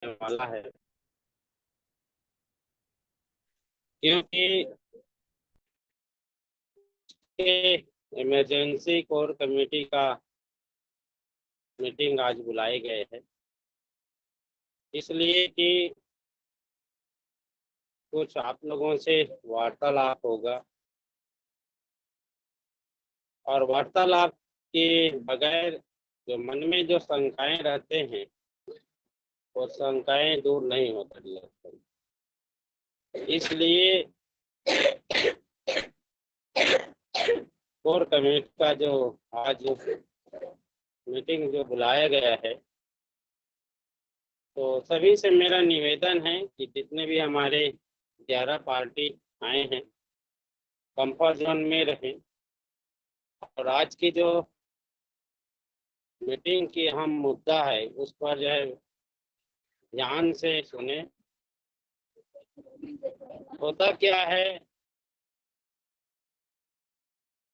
वाला है, क्योंकि इमरजेंसी कोर कमेटी का मीटिंग आज बुलाए गए हैं, इसलिए कि कुछ आप लोगों से वार्तालाप होगा और वार्तालाप के बगैर जो मन में जो शंकाएं रहते हैं वो शंकाएं दूर नहीं होती लगती। इसलिए कोर कमेटी का जो आज मीटिंग जो बुलाया गया है, तो सभी से मेरा निवेदन है कि जितने भी हमारे 11 पार्टी आए हैं कंफर्ट जोन में रहें और आज की जो मीटिंग की अहम मुद्दा है उस पर जो है ध्यान से सुने। होता क्या है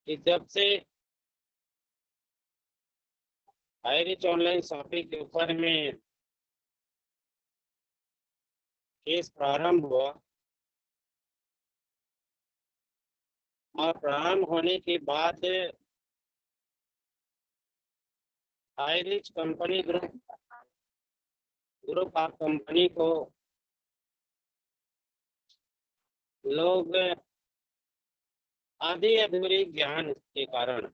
कि जब से हाई रिच ऑनलाइन शॉपिंग के ऊपर में केस प्रारंभ हुआ और प्रारंभ होने के बाद high rich company group of company को लोग आधी अधूरी ज्ञान के कारण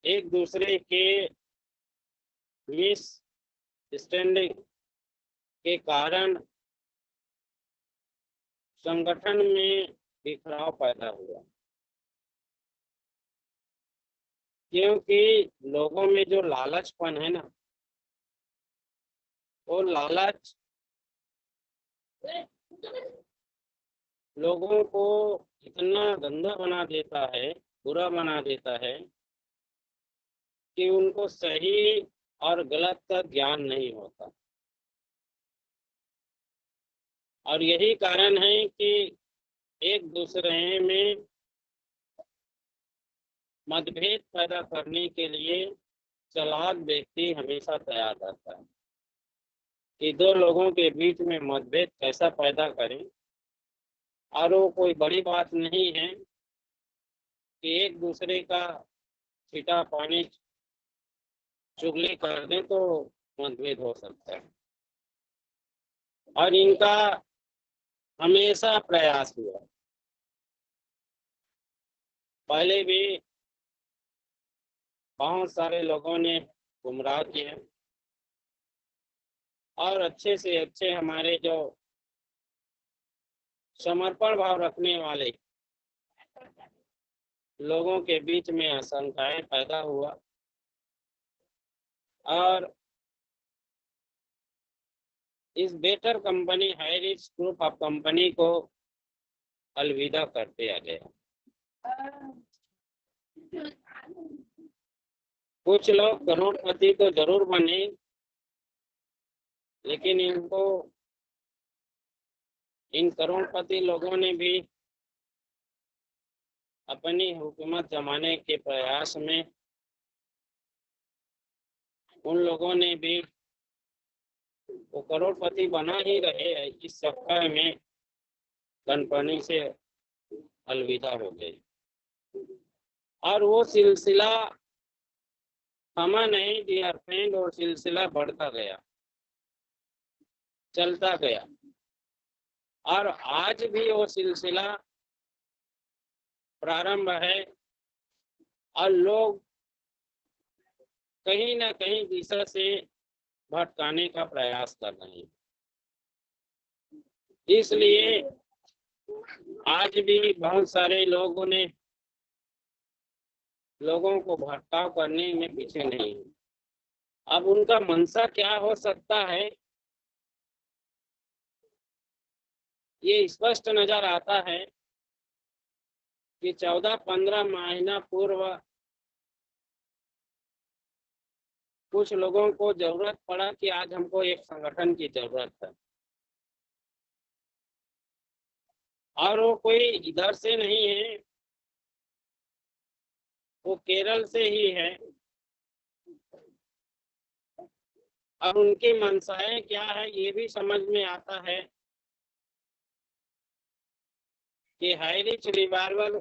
एक दूसरे के मिस स्टैंडिंग के कारण संगठन में बिखराव पैदा हुआ, क्योंकि लोगों में जो लालचपन है ना, वो लालच लोगों को इतना गंदा बना देता है, बुरा बना देता है कि उनको सही और गलत का ज्ञान नहीं होता। और यही कारण है कि एक दूसरे में मतभेद पैदा करने के लिए चालाक व्यक्ति हमेशा तैयार रहता है कि दो लोगों के बीच में मतभेद कैसा पैदा करें। और वो कोई बड़ी बात नहीं है कि एक दूसरे का छीटा पानी चुगली कर दें तो मतभेद हो सकता है। और इनका हमेशा प्रयास हुआ, पहले भी बहुत सारे लोगों ने गुमराह किया और अच्छे से अच्छे हमारे जो समर्पण भाव रखने वाले लोगों के बीच में आशंकाएं पैदा हुआ और इस better company high rich group of company को अलविदा करते आ गया। कुछ लोग करोड़पति तो जरूर बने, लेकिन इन करोड़पति लोगों ने भी अपनी हुकूमत जमाने के प्रयास में उन लोगों ने भी वो करोड़पति बना ही रहे, इस चक्कर में कंपनी से अलविदा हो गई और वो सिलसिला थमा नहीं डियर फ्रेंड, और सिलसिला बढ़ता गया, चलता गया और आज भी वो सिलसिला प्रारंभ है और लोग कहीं ना कहीं दिशा से भटकाने का प्रयास कर रहे हैं। इसलिए आज भी बहुत सारे लोगों ने लोगों को भटकाव करने में पीछे नहीं है। अब उनका मंशा क्या हो सकता है ये स्पष्ट नजर आता है कि 14-15 महीना पूर्व कुछ लोगों को जरूरत पड़ा कि आज हमको एक संगठन की जरूरत है, और वो कोई इधर से नहीं है, वो केरल से ही है। अब उनकी मंशाएं क्या है ये भी समझ में आता है कि हाई रिच रिवाइवल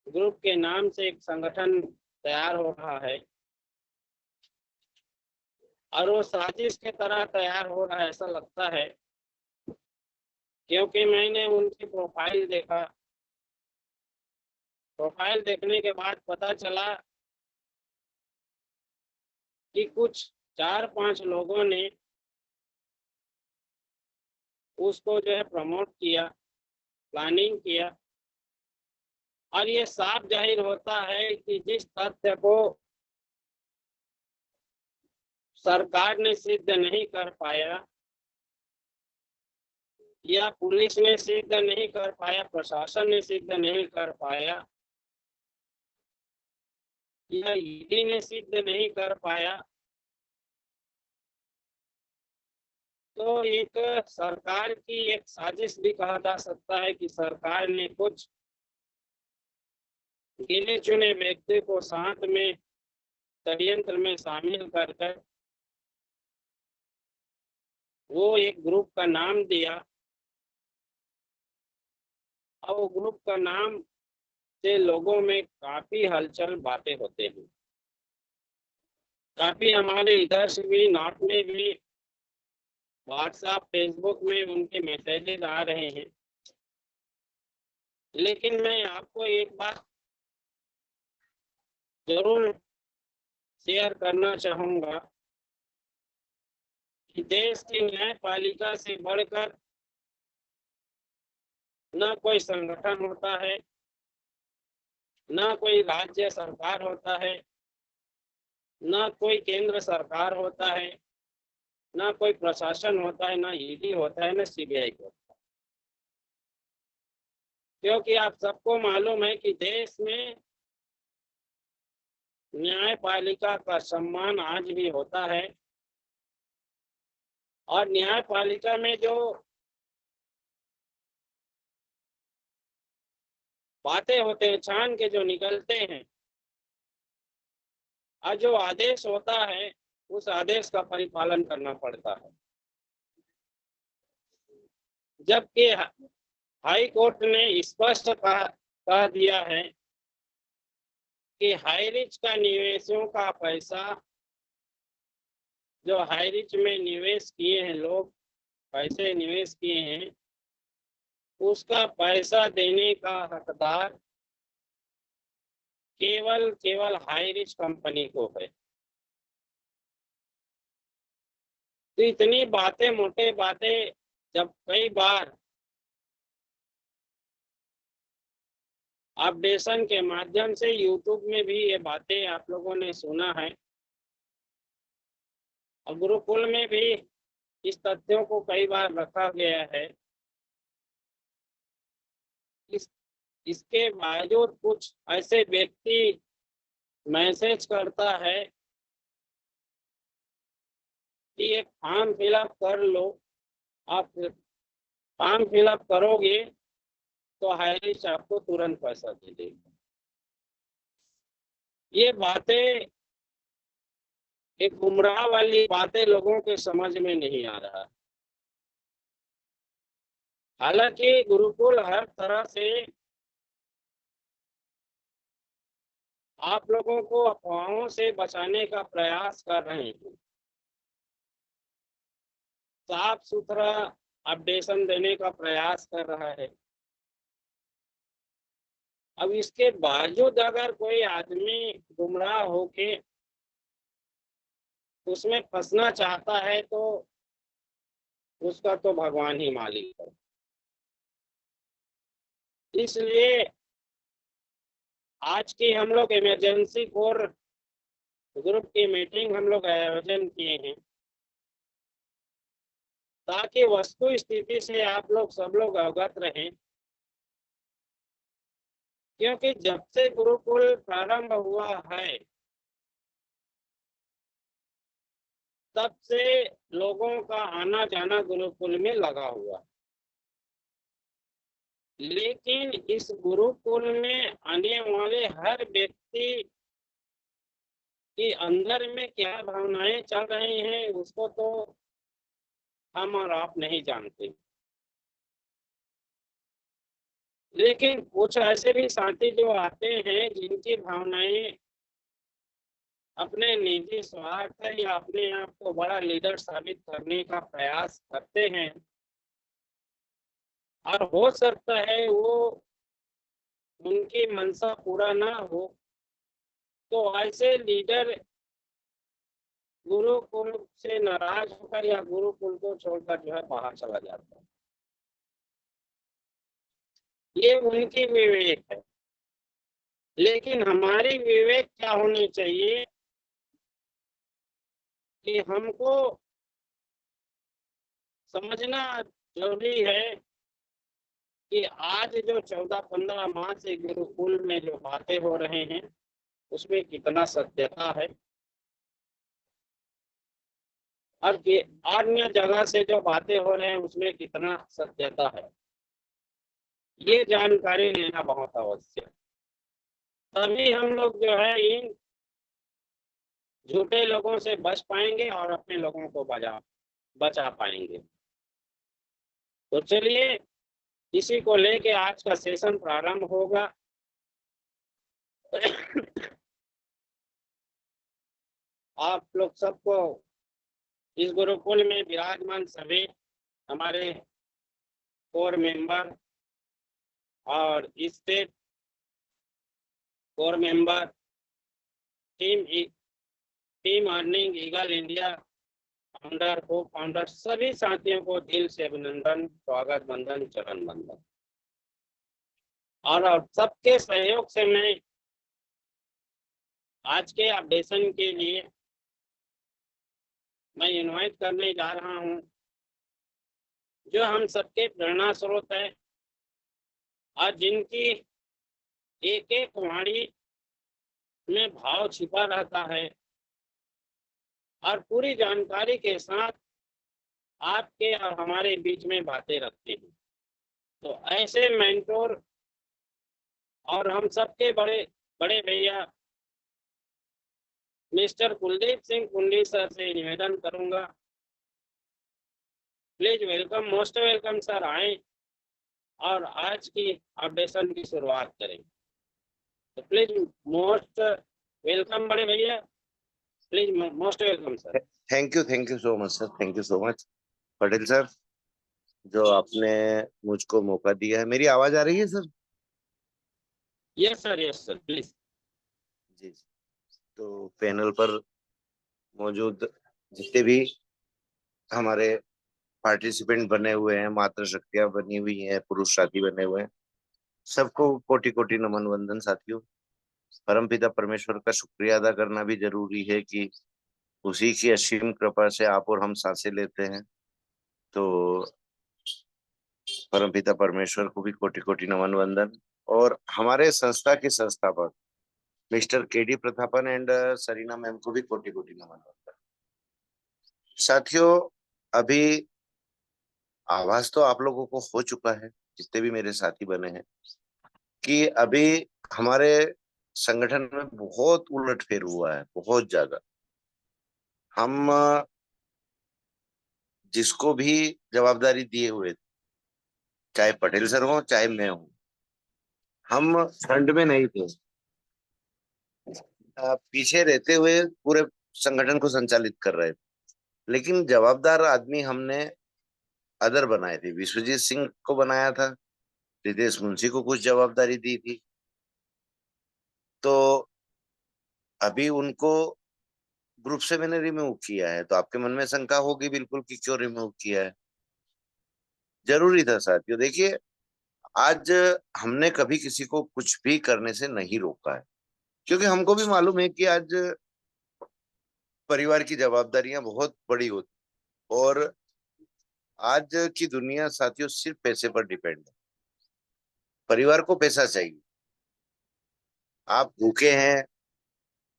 ग्रुप के नाम से एक संगठन तैयार हो रहा है और वो साजिश की तरह तैयार हो रहा है ऐसा लगता है, क्योंकि मैंने उनकी प्रोफाइल देखा। प्रोफाइल देखने के बाद पता चला कि कुछ 4-5 लोगों ने उसको जो है प्रमोट किया, प्लानिंग किया, और ये साफ जाहिर होता है कि जिस तथ्य को सरकार ने सिद्ध नहीं कर पाया या पुलिस ने सिद्ध नहीं कर पाया, प्रशासन ने सिद्ध नहीं कर पाया या ईडी ने सिद्ध नहीं कर पाया, तो एक सरकार की एक साजिश भी कहा जा सकता है कि सरकार ने कुछ गिने चुने व्यक्ति को साथ में षड्यंत्र में शामिल कर वो एक ग्रुप का नाम दिया, और वो ग्रुप का नाम से लोगों में काफी हलचल बातें होते हैं। काफी हमारे इधर से भी, नॉर्थ में भी व्हाट्सएप फेसबुक में उनके मैसेजेस आ रहे हैं। लेकिन मैं आपको एक बात जरूर शेयर करना चाहूंगा कि देश की न्यायपालिका से बढ़कर न कोई संगठन होता है, न कोई राज्य सरकार होता है, न कोई केंद्र सरकार होता है, ना कोई प्रशासन होता है, ना ईडी होता है, ना सीबीआई होता है। क्योंकि आप सबको मालूम है कि देश में न्यायपालिका का सम्मान आज भी होता है, और न्यायपालिका में जो बातें होते हैं, छान के जो निकलते हैं, और जो आदेश होता है उस आदेश का परिपालन करना पड़ता है। जबकि हाई कोर्ट ने स्पष्ट कह दिया है कि हाई रिच का निवेशों का पैसा, जो हाई रिच में निवेश किए हैं लोग, पैसे निवेश किए हैं, उसका पैसा देने का हकदार केवल हाई रिच कंपनी को है। तो इतनी बातें, मोटे बातें, जब कई बार अपडेशन के माध्यम से यूट्यूब में भी ये बातें आप लोगों ने सुना है, और गुरुकुल में भी इस तथ्यों को कई बार रखा गया है, इसके बावजूद कुछ ऐसे व्यक्ति मैसेज करता है कि एक फॉर्म फिलअप कर लो, आप फॉर्म फिलअप करोगे तो हाई रिच आपको तुरंत पैसा दे देगा। ये बातें, एक गुमराह वाली बातें लोगों के समझ में नहीं आ रहा। हालांकि गुरुकुल हर तरह से आप लोगों को अफवाहों से बचाने का प्रयास कर रहे हैं, साफ सुथरा अपडेशन देने का प्रयास कर रहा है। अब इसके बावजूद अगर कोई आदमी गुमराह होके उसमें फंसना चाहता है तो उसका तो भगवान ही मालिक है। इसलिए आज की हम लोग इमरजेंसी कोर ग्रुप की मीटिंग हम लोग आयोजन किए हैं, ताकि वस्तु स्थिति से आप लोग सब लोग अवगत रहें। क्योंकि जब से गुरुकुल प्रारंभ हुआ है तब से लोगों का आना जाना गुरुकुल में लगा हुआ, लेकिन इस गुरुकुल में आने वाले हर व्यक्ति कि अंदर में क्या भावनाएं चल रही हैं उसको तो हम और आप नहीं जानते। लेकिन कुछ ऐसे भी साथी जो आते हैं जिनकी भावनाएं अपने निजी स्वार्थ या अपने आप को बड़ा लीडर साबित करने का प्रयास करते हैं, और हो सकता है वो उनकी मंशा पूरा ना हो, तो ऐसे लीडर गुरुकुल से नाराज होकर या गुरुकुल को छोड़कर जो है बाहर चला जाता है। ये उनकी विवेक है। लेकिन हमारी विवेक क्या होनी चाहिए कि हमको समझना जरूरी है कि आज जो 14-15 माह से गुरुकुल में जो बातें हो रहे हैं उसमें कितना सत्यता है, और अन्य जगह से जो बातें हो रहे हैं उसमें कितना सत्यता है। ये जानकारी लेना बहुत आवश्यक, तभी हम लोग जो है इन झूठे लोगों से बच पाएंगे और अपने लोगों को बचा पाएंगे। तो चलिए इसी को लेके आज का सेशन प्रारंभ होगा। आप लोग सबको इस गुरुकुल में विराजमान सभी हमारे कोर मेंबर और state core member, team earning eagle India founder, को फाउंडर, सभी साथियों को दिल से अभिनंदन, स्वागत, वंदन, चरण वंदन। और सबके सहयोग से मैं आज के अपडेशन के लिए मैं इनवाइट करने जा रहा हूं, जो हम सबके प्रेरणा स्रोत है और जिनकी एक एक वाणी में भाव छिपा रहता है और पूरी जानकारी के साथ आपके और हमारे बीच में बातें रखते हैं। तो ऐसे मेंटोर और हम सबके बड़े बड़े भैया मिस्टर कुलदीप सिंह कुंडी सर से निवेदन करूंगा, please welcome, most welcome sir, आए और आज की अपडेशन की शुरुआत करें। तो प्लीज मोस्ट वेलकम बड़े भैया, please most welcome sir. Thank you so much sir, thank you so much Patel sir, जो आपने मुझको मौका दिया है। मेरी आवाज आ रही है सर? Yes sir please. जी। तो पैनल पर मौजूद जितने भी हमारे पार्टिसिपेंट बने हुए हैं, मातृ शक्तियां बनी हुई हैं, पुरुष साथी बने हुए हैं, सबको कोटि कोटि नमन वंदन। साथियों, परमपिता परमेश्वर का शुक्रिया अदा करना भी जरूरी है कि उसी की असीम कृपा से आप और हम सांसें लेते हैं। तो परमपिता परमेश्वर को भी कोटि कोटि नमन वंदन, और हमारे संस्था के संस्थापक mister KD Prathapan and Sarina ma'am को भी कोटि कोटि नमन वंदन। साथियों, अभी आभास तो आप लोगों को हो चुका है, जितने भी मेरे साथी बने हैं, कि अभी हमारे संगठन में बहुत उलटफेर हुआ है, बहुत ज्यादा। हम जिसको भी जवाबदारी दिए हुए थे, चाहे पटेल सर हो चाहे मैं हूं, हम फ्रंट में नहीं थे, पीछे रहते हुए पूरे संगठन को संचालित कर रहे थे। लेकिन जवाबदार आदमी हमने अदर बनाए थे। विश्वजीत सिंह को बनाया था, रितेश मुंशी को कुछ जवाबदारी दी थी। तो अभी उनको ग्रुप से मैंने रिमूव किया है। तो आपके मन में शंका होगी बिल्कुल कि क्यों रिमूव किया है। जरूरी था साथियों। देखिए, आज हमने कभी किसी को कुछ भी करने से नहीं रोका है, क्योंकि हमको भी मालूम है कि आज परिवार की जवाबदारियां बहुत बड़ी होती, और आज की दुनिया साथियों सिर्फ पैसे पर डिपेंड है। परिवार को पैसा चाहिए। आप भूखे हैं,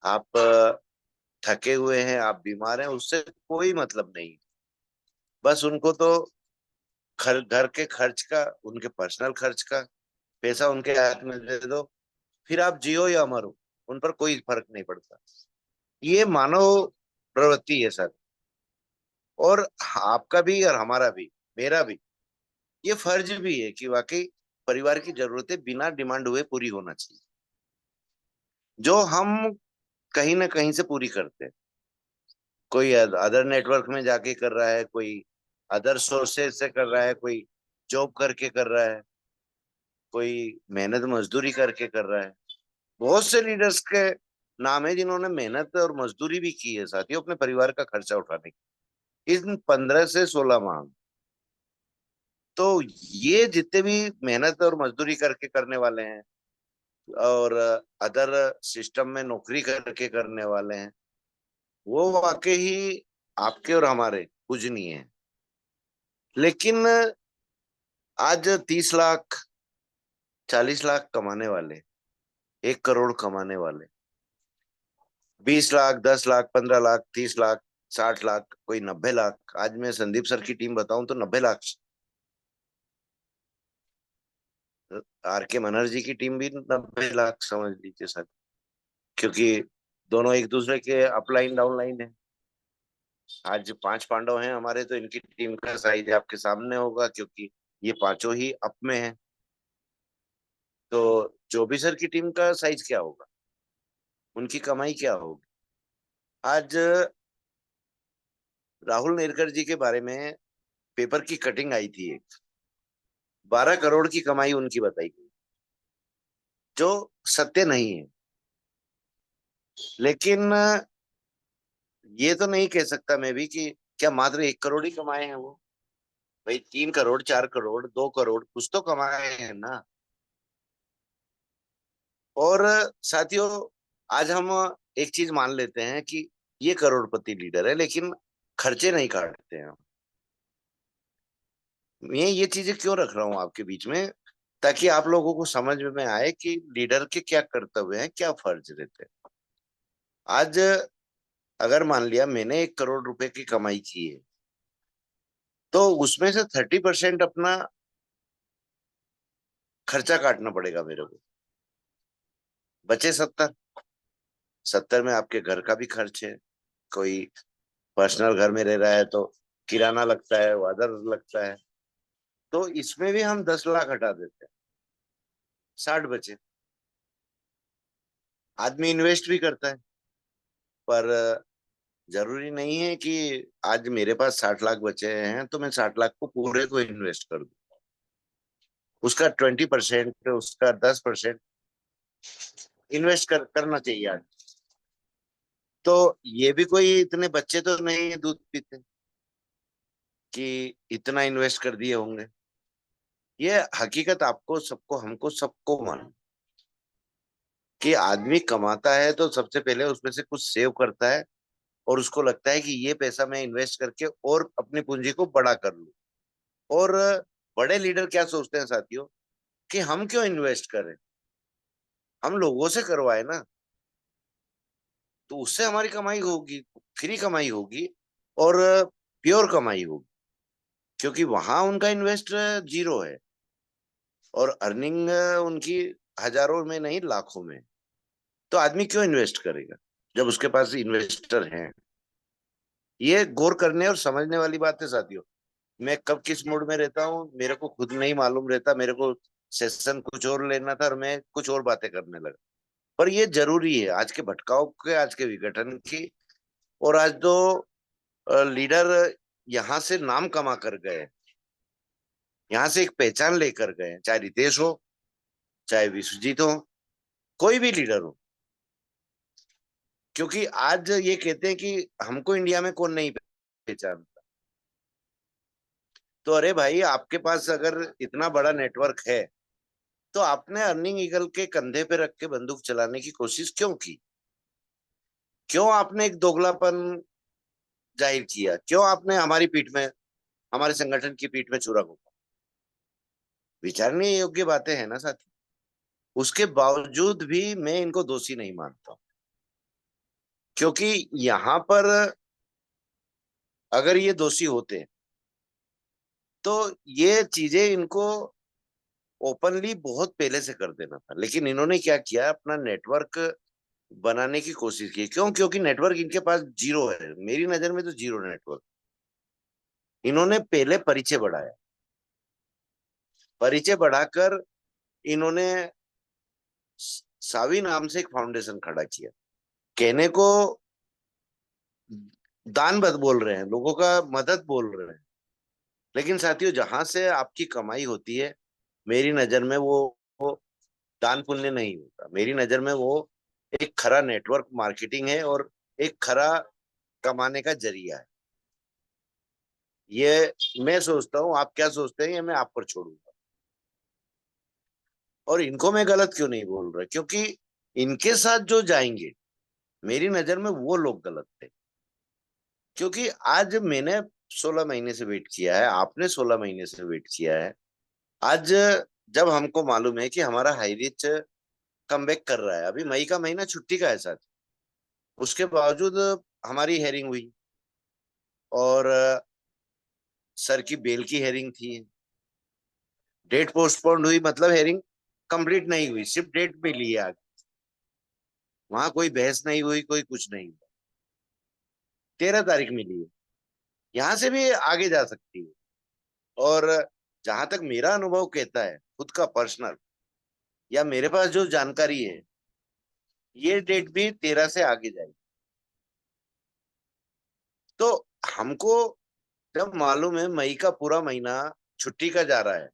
आप थके हुए हैं, आप बीमार हैं, उससे कोई मतलब नहीं। बस उनको तो घर के खर्च का, उनके पर्सनल खर्च का पैसा उनके हाथ में दे दो, फिर आप जियो या मरो, उन पर कोई फर्क नहीं पड़ता। ये मानव प्रवृत्ति है सर। और आपका भी और हमारा भी, मेरा भी ये फर्ज भी है कि वाकई परिवार की जरूरतें बिना डिमांड हुए पूरी होना चाहिए, जो हम कहीं ना कहीं से पूरी करते हैं। कोई अदर नेटवर्क में जाके कर रहा है, कोई अदर सोर्सेज से कर रहा है, कोई जॉब करके कर रहा है, कोई मेहनत मजदूरी करके कर रहा है। बहुत से लीडर्स के नाम है जिन्होंने मेहनत और मजदूरी भी की है साथियों, अपने परिवार का खर्चा उठाने की इन 15 से 16 माह में। तो ये जितने भी मेहनत और मजदूरी करके करने वाले हैं और अदर सिस्टम में नौकरी करके करने वाले हैं, वो वाकई ही आपके और हमारे पूजनीय हैं। लेकिन आज 30 लाख, 40 लाख कमाने वाले, 1 करोड़ कमाने वाले, 20 लाख, 10 लाख, 15 लाख, 30 लाख, 60 लाख, कोई 90 लाख, आज मैं संदीप सर की टीम बताऊं तो 90 लाख। आर के मनहर जी की टीम भी 90 लाख समझ लीजिए सर, क्योंकि दोनों एक दूसरे के अपलाइन डाउनलाइन है। आज 5 पांडव हैं हमारे, तो इनकी टीम का साइज आपके सामने होगा, क्योंकि ये पांचों ही अप में हैं। तो चौबी सर की टीम का साइज क्या होगा, उनकी कमाई क्या होगी। आज राहुल नेरकर जी के बारे में पेपर की कटिंग आई थी, एक 12 करोड़ की कमाई उनकी बताई गई, जो सत्य नहीं है। लेकिन ये तो नहीं कह सकता मैं भी कि क्या मात्र 1 करोड़ ही कमाए हैं वो। भाई 3 करोड़, 4 करोड़, 2 करोड़ कुछ तो कमाए हैं ना। और साथियों, आज हम एक चीज मान लेते हैं कि ये करोड़पति लीडर है, लेकिन खर्चे नहीं काटते हैं। मैं ये चीजें क्यों रख रहा हूँ आपके बीच में, ताकि आप लोगों को समझ में आए कि लीडर के क्या कर्तव्य हैं, क्या फर्ज रहते हैं। आज अगर मान लिया मैंने 1 करोड़ रुपए की कमाई की है, तो उसमें से 30% अपना खर्चा काटना पड़ेगा मेरे को, बचे 70। 70 में आपके घर का भी खर्च है, कोई पर्सनल घर में रह रहा है तो किराना लगता है, वादर लगता है। तो इसमें भी हम 10 लाख हटा देते हैं, 60 बचे। आदमी इन्वेस्ट भी करता है, पर जरूरी नहीं है कि आज मेरे पास 60 लाख बचे हैं तो मैं 60 लाख को पूरे को इन्वेस्ट कर दूं। उसका 20%, उसका 10% इन्वेस्ट करना चाहिए आज। तो ये भी कोई इतने बच्चे तो नहीं है दूध पीते कि इतना इन्वेस्ट कर दिए होंगे। ये हकीकत आपको, सबको, हमको, सबको मालूम कि आदमी कमाता है तो सबसे पहले उसमें से कुछ सेव करता है, और उसको लगता है कि ये पैसा मैं इन्वेस्ट करके और अपनी पूंजी को बड़ा कर लूं। और बड़े लीडर क्या सोचते हैं साथियों, कि हम क्यों इन्वेस्ट करें, हम लोगों से करवाए ना, तो उससे हमारी कमाई होगी, फ्री कमाई होगी और प्योर कमाई होगी, क्योंकि वहां उनका इन्वेस्ट जीरो है और अर्निंग उनकी हजारों में नहीं लाखों में। तो आदमी क्यों इन्वेस्ट करेगा जब उसके पास इन्वेस्टर हैं। ये गौर करने और समझने वाली बात है साथियों। मैं कब किस मूड में रहता हूँ मेरे को खुद नहीं मालूम रहता। मेरे को सेशन कुछ और लेना था और मैं कुछ और बातें करने लगा। पर ये जरूरी है आज के भटकाव के, आज के विघटन की। और आज दो लीडर यहाँ से नाम कमा कर गए, यहाँ से एक पहचान लेकर गए, चाहे रितेश हो, चाहे विश्वजीत हो, कोई भी लीडर हो। क्योंकि आज ये कहते हैं कि हमको इंडिया में कौन नहीं पहचानता। तो अरे भाई, आपके पास अगर इतना बड़ा नेटवर्क है तो आपने अर्निंग ईगल के कंधे पे रख के बंदूक चलाने की कोशिश क्यों की? क्यों आपने एक दोगलापन जाहिर किया? क्यों आपने हमारी पीठ में, हमारे संगठन की पीठ में छुरा घोंपा? विचारने योग्य बातें हैं ना साथी। उसके बावजूद भी मैं इनको दोषी नहीं मानता, क्योंकि यहाँ पर अगर ये दोषी होते तो ये चीजें इनको ओपनली बहुत पहले से कर देना था। लेकिन इन्होंने क्या किया, अपना नेटवर्क बनाने की कोशिश की। क्यों? क्योंकि नेटवर्क इनके पास जीरो है, मेरी नजर में तो जीरो नेटवर्क। इन्होंने पहले परिचय बढ़ाया, परिचय बढ़ाकर इन्होंने सावी नाम से एक फाउंडेशन खड़ा किया। कहने को दान बद बोल रहे हैं, लोगों का मदद बोल रहे हैं, लेकिन साथियों जहां से आपकी कमाई होती है, मेरी नजर में वो दान पुण्य नहीं होता। मेरी नजर में वो एक खरा नेटवर्क मार्केटिंग है और एक खरा कमाने का जरिया है। ये मैं सोचता हूँ, आप क्या सोचते हैं ये मैं आप पर छोड़ूंगा। और इनको मैं गलत क्यों नहीं बोल रहा, क्योंकि इनके साथ जो जाएंगे मेरी नजर में वो लोग गलत थे। क्योंकि आज मैंने 16 महीने से वेट किया है, आपने 16 महीने से वेट किया है। आज जब हमको मालूम है कि हमारा हाई रिच कमबैक कर रहा है, अभी मई का महीना छुट्टी का है साथ, उसके बावजूद हमारी हेयरिंग हुई और सर की बेल की हेयरिंग थी। डेट पोस्टपोन्ड हुई मतलब हेयरिंग कंप्लीट नहीं हुई, सिर्फ डेट मिली है आगे। वहां कोई बहस नहीं हुई, कोई कुछ नहीं हुआ। 13 तारीख मिली है, यहाँ से भी आगे जा सकती है। और जहां तक मेरा अनुभव कहता है खुद का पर्सनल, या मेरे पास जो जानकारी है, ये डेट भी 13 से आगे जाएगी। तो हमको जब मालूम है मई का पूरा महीना छुट्टी का जा रहा है,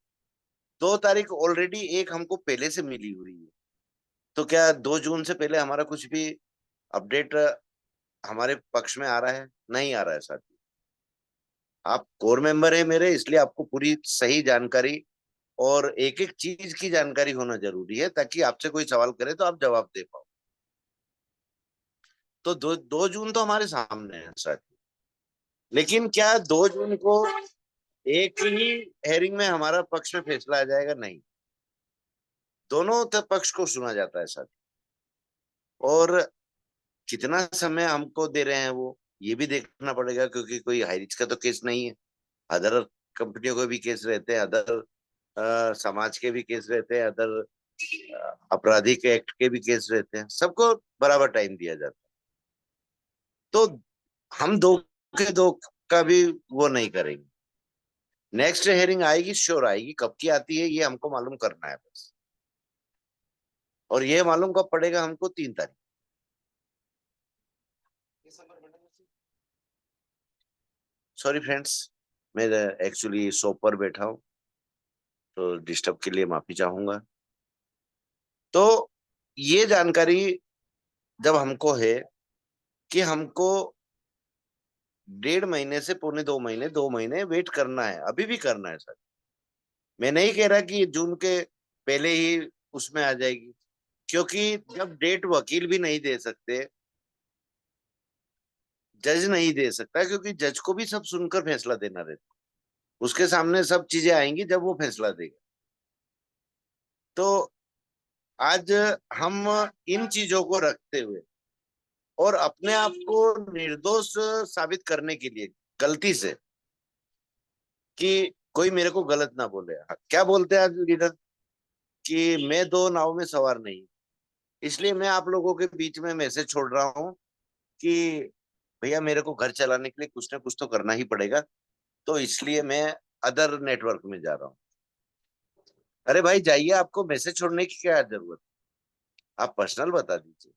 2 तारीख ऑलरेडी एक हमको पहले से मिली हुई है, तो क्या 2 जून से पहले हमारा कुछ भी अपडेट हमारे पक्ष में आ रहा है? नहीं आ रहा है साथी। आप कोर मेंबर है मेरे, इसलिए आपको पूरी सही जानकारी और एक एक चीज की जानकारी होना जरूरी है, ताकि आपसे कोई सवाल करे तो आप जवाब दे पाओ। तो 2 जून तो हमारे सामने है साथी, लेकिन क्या 2 जून को एक ही हेयरिंग में हमारा पक्ष में फैसला आ जाएगा? नहीं, दोनों पक्ष को सुना जाता है साथी। और कितना समय हमको दे रहे हैं वो ये भी देखना पड़ेगा, क्योंकि कोई हाई रिस्क का तो केस नहीं है। अदर कंपनियों के भी केस रहते हैं, अदर समाज के भी केस रहते हैं, अदर आपराधिक एक्ट के भी केस रहते हैं, सबको बराबर टाइम दिया जाता है। तो हम दो के दो का भी वो नहीं करेंगे। नेक्स्ट हेयरिंग आएगी, श्योर आएगी, कब की आती है ये हमको मालूम करना है बस। और ये मालूम कब पड़ेगा हमको? 3 तारीख। सॉरी फ्रेंड्स, मैं एक्चुअली शॉप पर बैठा हूँ, तो डिस्टर्ब के लिए माफी चाहूंगा। तो ये जानकारी जब हमको है कि हमको 1.5 महीने से पौने 2 महीने, 2 महीने वेट करना है, अभी भी करना है सर। मैं नहीं कह रहा कि जून के पहले ही उसमें आ जाएगी, क्योंकि जब डेट वकील भी नहीं दे सकते, जज नहीं दे सकता, क्योंकि जज को भी सब सुनकर फैसला देना रहता है, उसके सामने सब चीजें आएंगी जब वो फैसला देगा। तो आज हम इन चीजों को रखते हुए और अपने आप को निर्दोष साबित करने के लिए, गलती से, कि कोई मेरे को गलत ना बोले। क्या बोलते हैं आज लीडर कि मैं दो नाव में सवार नहीं, इसलिए मैं आप लोगों के बीच में मैसेज छोड़ रहा हूँ कि भैया मेरे को घर चलाने के लिए कुछ ना कुछ तो करना ही पड़ेगा, तो इसलिए मैं अदर नेटवर्क में जा रहा हूँ। अरे भाई जाइए, आपको मैसेज छोड़ने की क्या जरूरत? आप पर्सनल बता दीजिए,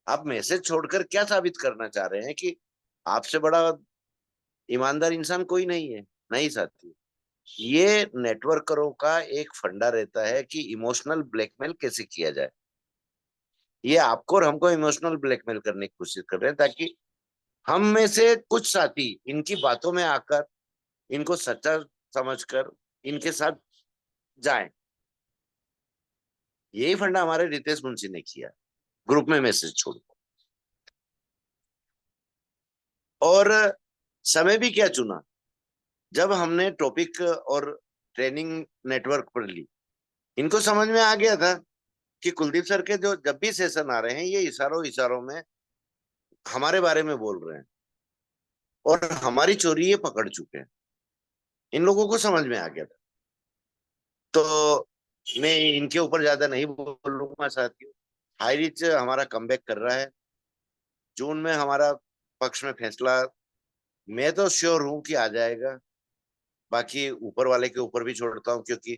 आप मैसेज छोड़कर क्या साबित करना चाह रहे हैं कि आपसे बड़ा ईमानदार इंसान कोई नहीं है? नहीं साथी, ये नेटवर्करों का एक फंडा रहता है कि इमोशनल ब्लैकमेल कैसे किया जाए। ये आपको और हमको इमोशनल ब्लैकमेल करने की कोशिश कर रहे हैं, ताकि हम में से कुछ साथी इनकी बातों में आकर, इनको सच्चा समझकर इनके साथ जाएं। यही फंडा हमारे रितेश मुंशी ने किया, ग्रुप में मैसेज छोड़। और समय भी क्या चुना, जब हमने टॉपिक और ट्रेनिंग नेटवर्क पर ली, इनको समझ में आ गया था कि कुलदीप सर के जो जब भी सेशन आ रहे हैं, ये इशारों इशारों में हमारे बारे में बोल रहे हैं और हमारी चोरी ये पकड़ चुके हैं। इन लोगों को समझ में आ गया था। तो मैं इनके ऊपर ज्यादा नहीं बोलूंगा साथियों, हाई रिच हमारा कमबैक कर रहा है। जून में हमारा पक्ष में फैसला मैं तो श्योर हूं कि आ जाएगा। बाकी ऊपर वाले के ऊपर भी छोड़ता हूँ, क्योंकि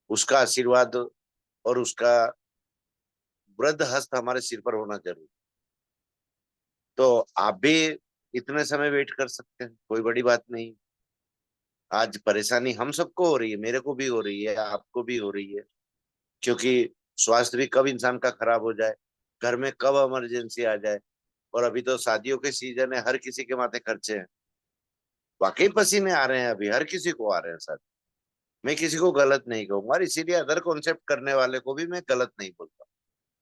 उसका आशीर्वाद और उसका वृद्ध हस्त हमारे सिर पर होना जरूरी। तो आप भी इतने समय वेट कर सकते हैं, कोई बड़ी बात नहीं। आज परेशानी हम सबको हो रही है, मेरे को भी हो रही है, आपको भी हो रही है, क्योंकि स्वास्थ्य भी कब इंसान का खराब हो जाए, घर में कब इमरजेंसी आ जाए। और अभी तो शादियों के सीजन है, हर किसी के माथे खर्चे हैं। वाकई पसीने आ रहे हैं, अभी हर किसी को आ रहे हैं सर। मैं किसी को गलत नहीं कहूंगा, और इसीलिए अदर कॉन्सेप्ट करने वाले को भी मैं गलत नहीं बोलता।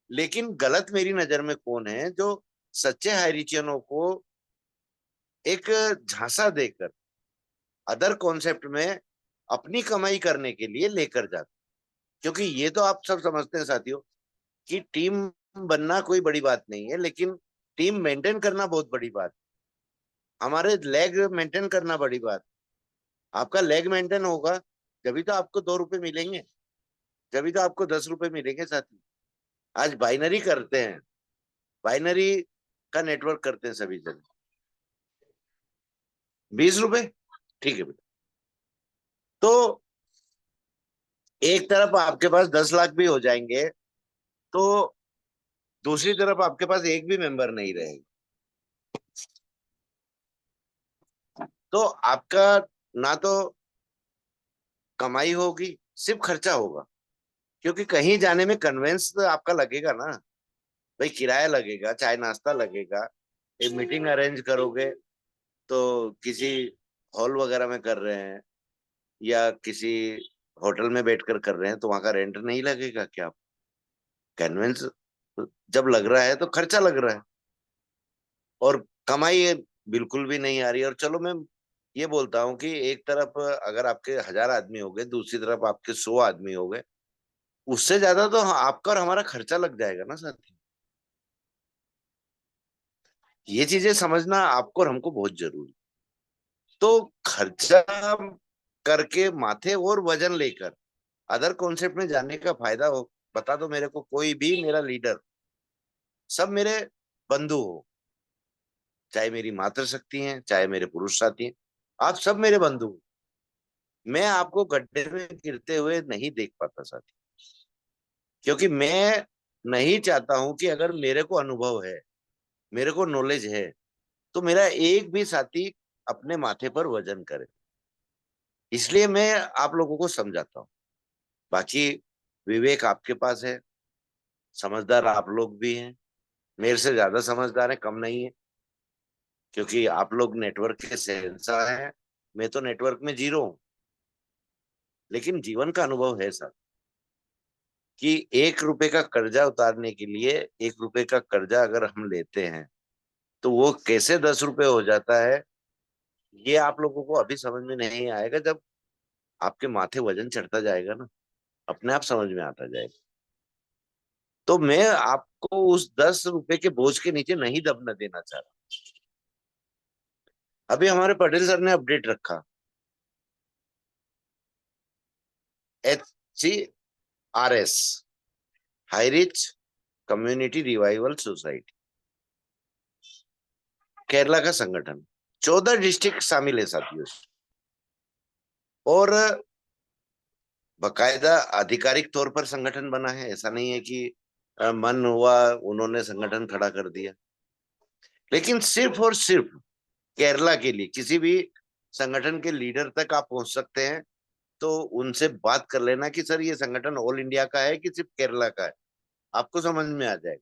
लेकिन गलत मेरी नजर में कौन है, जो सच्चे हाइरिचियनों को एक झांसा देकर अदर कॉन्सेप्ट में अपनी कमाई करने के लिए लेकर जाते। क्योंकि ये तो आप सब समझते हैं साथियों कि टीम बनना कोई बड़ी बात नहीं है, लेकिन टीम मेंटेन करना बहुत बड़ी बात है। हमारे लेग मेंटेन करना बड़ी बात है। आपका लेग मेंटेन होगा जभी तो आपको 2 रुपए मिलेंगे, जभी तो आपको 10 रुपए मिलेंगे साथी। आज बाइनरी करते हैं, बाइनरी का नेटवर्क करते हैं सभी जन। 20 रुपए, ठीक है बेटा। तो एक तरफ आपके पास 10 लाख भी हो जाएंगे, तो दूसरी तरफ आपके पास एक भी मेंबर नहीं रहेगा। तो आपका ना तो कमाई होगी, सिर्फ खर्चा होगा। क्योंकि कहीं जाने में कन्वेंस तो आपका लगेगा ना भाई, किराया लगेगा, चाय नाश्ता लगेगा। एक मीटिंग अरेंज करोगे तो किसी हॉल वगैरह में कर रहे हैं या किसी होटल में बैठकर कर रहे हैं, तो वहां का रेंट नहीं लगेगा क्या? कन्वेंस जब लग रहा है तो खर्चा लग रहा है, और कमाई बिल्कुल भी नहीं आ रही है। और चलो मैं ये बोलता हूँ कि एक तरफ अगर आपके 1000 आदमी हो गए, दूसरी तरफ आपके 100 आदमी हो गए, उससे ज्यादा तो आपका और हमारा खर्चा लग जाएगा ना साथी। ये चीजें समझना आपको और हमको बहुत जरूरी। तो खर्चा करके माथे और वजन लेकर अदर कॉन्सेप्ट में जाने का फायदा हो, बता दो मेरे को। कोई भी मेरा लीडर, सब मेरे बंधु हो, चाहे मेरी मातृशक्ति हैं, चाहे मेरे पुरुष साथी हैं, आप सब मेरे बंधु हो। मैं आपको गड्ढे में गिरते हुए नहीं देख पाता साथी, क्योंकि मैं नहीं चाहता हूं कि अगर मेरे को अनुभव है, मेरे को नॉलेज है, तो मेरा एक भी साथी अपने माथे पर वजन करे। इसलिए मैं आप लोगों को समझाता हूँ। बाकी विवेक आपके पास है, समझदार आप लोग भी हैं, मेरे से ज्यादा समझदार है, कम नहीं है। क्योंकि आप लोग नेटवर्क के शहंशाह हैं, मैं तो नेटवर्क में जीरो हूँ। लेकिन जीवन का अनुभव है सर, कि 1 रुपए का कर्जा उतारने के लिए, 1 रुपए का कर्जा अगर हम लेते हैं, तो वो कैसे 10 रुपए हो जाता है, ये आप लोगों को अभी समझ में नहीं आएगा। जब आपके माथे वजन चढ़ता जाएगा ना, अपने आप समझ में आता जाएगा। तो मैं आपको उस 10 रुपए के बोझ के नीचे नहीं दबने देना चाह रहा। अभी हमारे पटेल सर ने अपडेट रखा, HCRS, high rich community revival society, Kerala का संगठन। 14 डिस्ट्रिक्ट शामिल है साथियों, और बकायदा आधिकारिक तौर पर संगठन बना है। ऐसा नहीं है कि मन हुआ उन्होंने संगठन खड़ा कर दिया। लेकिन सिर्फ और सिर्फ केरला के लिए किसी भी संगठन के लीडर तक आप पहुंच सकते हैं, तो उनसे बात कर लेना कि सर ये संगठन ऑल इंडिया का है कि सिर्फ केरला का है, आपको समझ में आ जाएगा।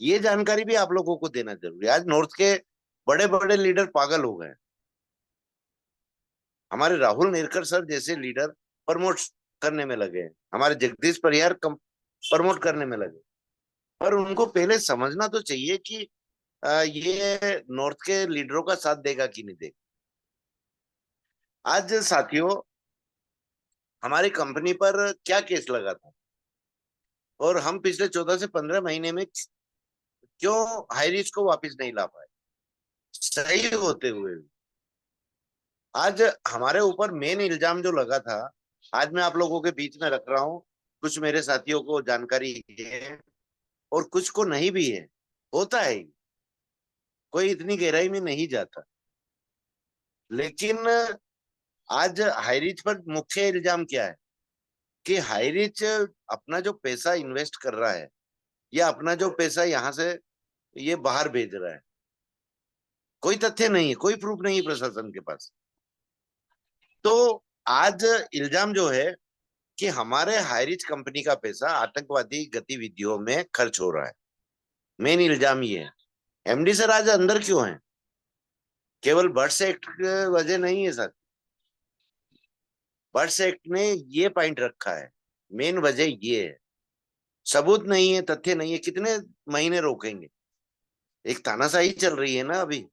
ये जानकारी भी आप लोगों को देना जरूरी है। आज नॉर्थ के बड़े बड़े लीडर पागल हो गए। हमारे राहुल नेरकर सर जैसे लीडर प्रमोट करने में लगे हैं, हमारे जगदीश परियार प्रमोट करने में लगे। पर उनको पहले समझना तो चाहिए कि ये नॉर्थ के लीडरों का साथ देगा कि नहीं देगा। आज साथियों, हमारी कंपनी पर क्या केस लगा था, और हम पिछले 14 से 15 महीने में क्यों हाई रिस्क को वापस नहीं ला पाए, सही होते हुए भी। आज हमारे ऊपर मेन इल्जाम जो लगा था, आज मैं आप लोगों के बीच में रख रहा हूं। कुछ मेरे साथियों को जानकारी है, और कुछ को नहीं भी है, होता है, कोई इतनी गहराई में नहीं जाता। लेकिन आज हाईरिच पर मुख्य इल्जाम क्या है कि हाईरिच अपना जो पैसा इन्वेस्ट कर रहा है या अपना जो पैसा यहाँ से ये बाहर भेज रहा है, कोई तथ्य नहीं है, कोई प्रूफ नहीं है प्रशासन के पास। तो आज इल्जाम जो है कि हमारे हाईरिच कंपनी का पैसा आतंकवादी गतिविधियों में खर्च हो रहा है, मेन इल्जाम ये है। एमडी सर आज अंदर क्यों है? केवल बर्ड्स एक्ट की वजह नहीं है सर, बर्ड्स एक्ट ने ये पॉइंट रखा है, मेन वजह ये है। सबूत नहीं है, तथ्य नहीं है, कितने महीने रोकेंगे? एक तानाशाही चल रही है ना अभी।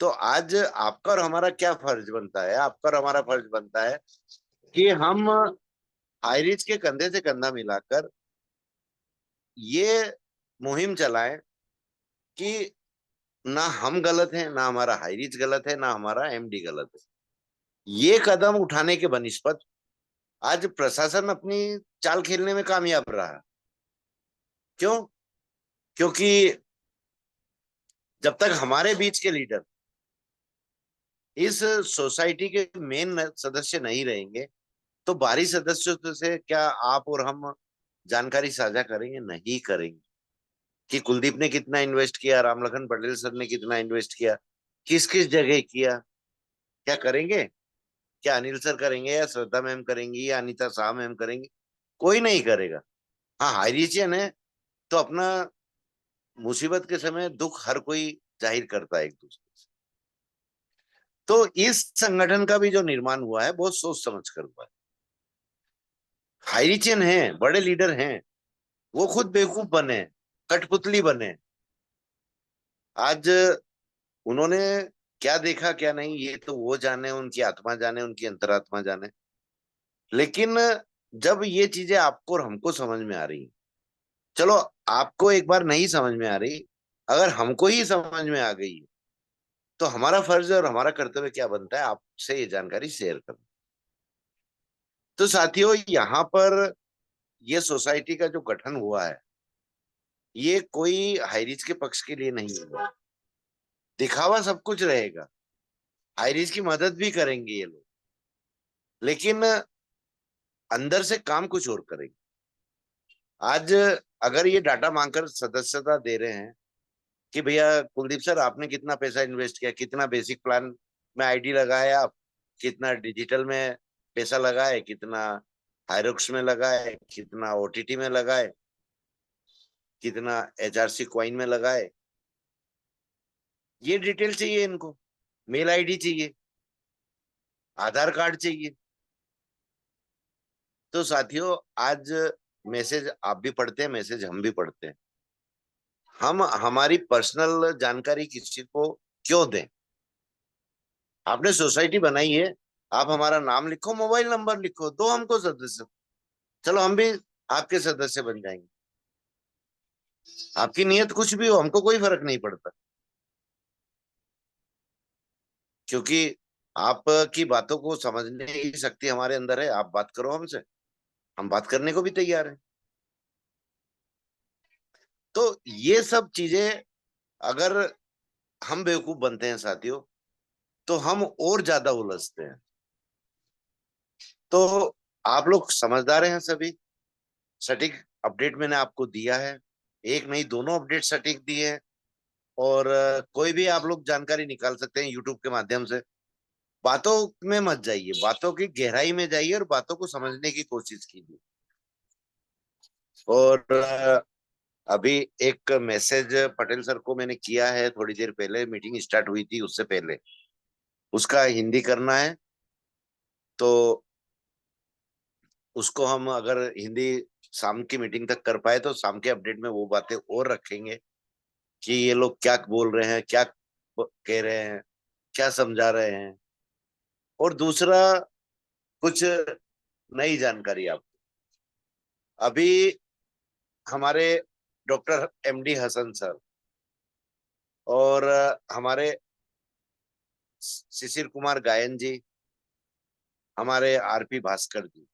तो आज आपका और हमारा क्या फर्ज बनता है? आपका और हमारा फर्ज बनता है कि हम हाईरिच के कंधे से कंधा मिलाकर ये मुहिम चलाएं कि ना हम गलत हैं, ना हमारा हाईरिच गलत है, ना हमारा एमडी गलत है। ये कदम उठाने के बनिस्पत आज प्रशासन अपनी चाल खेलने में कामयाब रहा। क्यों? क्योंकि जब तक हमारे बीच के लीडर इस सोसाइटी के मेन सदस्य नहीं रहेंगे, तो बाहरी सदस्यों से क्या आप और हम जानकारी साझा करेंगे? नहीं करेंगे। कि कुलदीप ने कितना इन्वेस्ट किया, रामलखन पटेल सर ने कितना इन्वेस्ट किया, किस किस जगह किया, क्या करेंगे? क्या अनिल सर करेंगे, या श्रद्धा मैम करेंगी, या अनिता शाह मैम करेंगी? कोई नहीं करेगा। हाँ, हाईरिचियन है तो अपना मुसीबत के समय दुख हर कोई जाहिर करता है एक दूसरे से। तो इस संगठन का भी जो निर्माण हुआ है बहुत सोच समझ कर हुआ है। हाईरिचियन है, बड़े लीडर हैं, वो खुद बेवकूफ बने, कठपुतली बने। आज उन्होंने क्या देखा क्या नहीं, ये तो वो जाने, उनकी आत्मा जाने, उनकी अंतरात्मा जाने। लेकिन जब ये चीजें आपको और हमको समझ में आ रही, चलो आपको एक बार नहीं समझ में आ रही, अगर हमको ही समझ में आ गई, तो हमारा फर्ज और हमारा कर्तव्य क्या बनता है? आपसे ये जानकारी शेयर करना। तो साथियों, यहाँ पर ये सोसाइटी का जो गठन हुआ है, ये कोई हाईरिच के पक्ष के लिए नहीं हुआ। दिखावा सब कुछ रहेगा, हाईरिच की मदद भी करेंगे ये लोग, लेकिन अंदर से काम कुछ और करेंगे। आज अगर ये डाटा मांगकर सदस्यता दे रहे हैं कि भैया कुलदीप सर आपने कितना पैसा इन्वेस्ट किया, कितना बेसिक प्लान में आईडी लगाया, आप कितना डिजिटल में पैसा लगाए, कितना हायरॉक्स में लगाए, कितना ओटीटी में लगाए, कितना एचआरसी क्वाइन में लगाए, ये डिटेल चाहिए इनको। मेल आईडी चाहिए, आधार कार्ड चाहिए। तो साथियों, आज मैसेज आप भी पढ़ते हैं, मैसेज हम भी पढ़ते हैं। हम हमारी पर्सनल जानकारी किसी को क्यों दें? आपने सोसाइटी बनाई है, आप हमारा नाम लिखो, मोबाइल नंबर लिखो, दो हमको सदस्य, चलो हम भी आपके सदस्य बन जाएंगे। आपकी नीयत कुछ भी हो, हमको कोई फर्क नहीं पड़ता, क्योंकि आपकी बातों को समझने की शक्ति हमारे अंदर है। आप बात करो हमसे, हम बात करने को भी तैयार हैं। तो ये सब चीजें अगर हम बेवकूफ बनते हैं साथियों, तो हम और ज्यादा उलझते हैं। तो आप लोग समझदार हैं सभी, सटीक अपडेट मैंने आपको दिया है, एक नहीं दोनों अपडेट सटीक दिए हैं। और कोई भी आप लोग जानकारी निकाल सकते हैं यूट्यूब के माध्यम से। बातों में मत जाइए, बातों की गहराई में जाइए और बातों को समझने की कोशिश कीजिए। और अभी एक मैसेज पटेल सर को मैंने किया है, थोड़ी देर पहले मीटिंग स्टार्ट हुई थी उससे पहले, उसका हिंदी करना है। तो उसको हम अगर हिंदी शाम की मीटिंग तक कर पाए तो शाम के अपडेट में वो बातें और रखेंगे कि ये लोग क्या बोल रहे हैं, क्या कह रहे हैं, क्या समझा रहे हैं। और दूसरा, कुछ नई जानकारी आप, अभी हमारे डॉक्टर एमडी हसन सर और हमारे शिशिर कुमार गायन जी, हमारे आरपी भास्कर जी,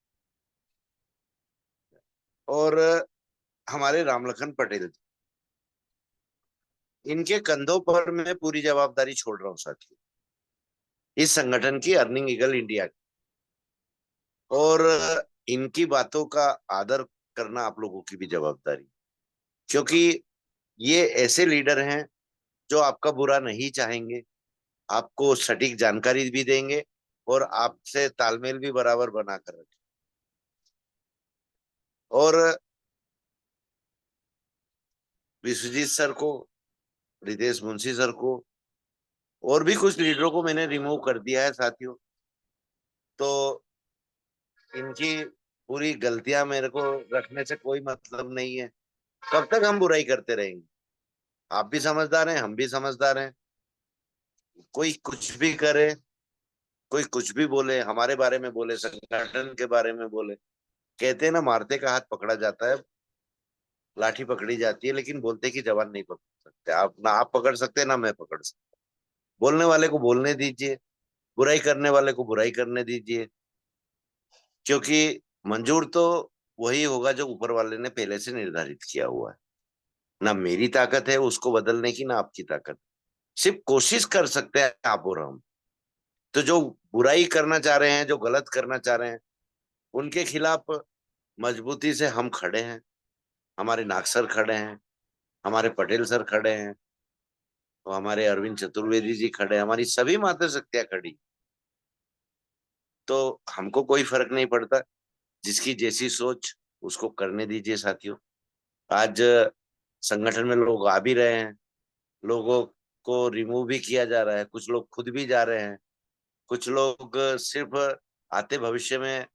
और हमारे रामलखन पटेल, इनके कंधों पर मैं पूरी जवाबदारी छोड़ रहा हूँ साथियों, इस संगठन की, अर्निंग ईगल इंडिया की। और इनकी बातों का आदर करना आप लोगों की भी जवाबदारी, क्योंकि ये ऐसे लीडर हैं जो आपका बुरा नहीं चाहेंगे, आपको सटीक जानकारी भी देंगे और आपसे तालमेल भी बराबर बना कर रखें। और विश्वजीत सर को, रितेश मुंशी सर को और भी कुछ लीडरों को मैंने रिमूव कर दिया है साथियों। तो इनकी पूरी गलतियां मेरे को रखने से कोई मतलब नहीं है। कब तक हम बुराई करते रहेंगे? आप भी समझदार हैं, हम भी समझदार हैं। कोई कुछ भी करे, कोई कुछ भी बोले, हमारे बारे में बोले, संगठन के बारे में बोले, कहते हैं ना, मारते का हाथ पकड़ा जाता है, लाठी पकड़ी जाती है, लेकिन बोलते की जबान नहीं पकड़ सकते आप। ना आप पकड़ सकते, ना मैं पकड़ सकता। बोलने वाले को बोलने दीजिए, बुराई करने वाले को बुराई करने दीजिए, क्योंकि मंजूर तो वही होगा जो ऊपर वाले ने पहले से निर्धारित किया हुआ है। ना मेरी ताकत है उसको बदलने की, ना आपकी ताकत। सिर्फ कोशिश कर सकते हैं आप और हम। तो जो बुराई करना चाह रहे हैं, जो गलत करना चाह रहे हैं, उनके खिलाफ मजबूती से हम खड़े हैं। हमारे नाग सर खड़े हैं, हमारे पटेल सर खड़े हैं, तो हमारे अरविंद चतुर्वेदी जी खड़े हैं, हमारी सभी माता शक्तियां खड़ी। तो हमको कोई फर्क नहीं पड़ता, जिसकी जैसी सोच उसको करने दीजिए साथियों। आज संगठन में लोग आ भी रहे हैं, लोगों को रिमूव भी किया जा रहा है, कुछ लोग खुद भी जा रहे हैं, कुछ लोग सिर्फ आते भविष्य में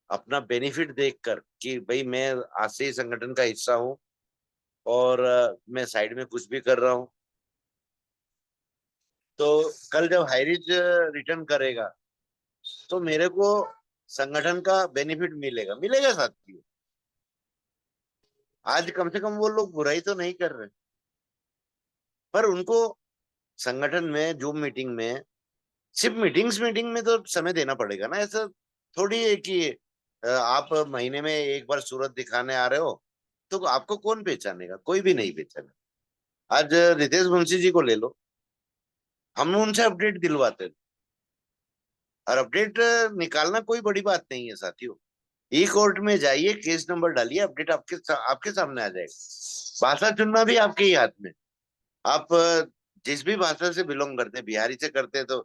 अपना बेनिफिट देखकर कि भाई मैं आज से ही संगठन का हिस्सा हूँ और मैं साइड में कुछ भी कर रहा हूँ, तो कल जब हाईरिच रिटर्न करेगा तो मेरे को संगठन का बेनिफिट मिलेगा, मिलेगा साथियों। आज कम से कम वो लोग बुराई तो नहीं कर रहे, पर उनको संगठन में जूम मीटिंग में, सिर्फ मीटिंग में तो समय देना पड़ेगा ना। ऐसा थोड़ी है कि आप महीने में एक बार सूरत दिखाने आ रहे हो तो आपको कौन पहचानेगा? कोई भी नहीं पहचानेगा। आज रितेश मुंशी जी को ले लो, हम उनसे अपडेट दिलवाते थे, और अपडेट निकालना कोई बड़ी बात नहीं है साथियों। ई कोर्ट में जाइए, केस नंबर डालिए, अपडेट आपके सामने आ जाएगा। भाषा चुनना भी आपके ही हाथ में। आप जिस भी भाषा से बिलोंग करते हैं, बिहारी से करते हैं तो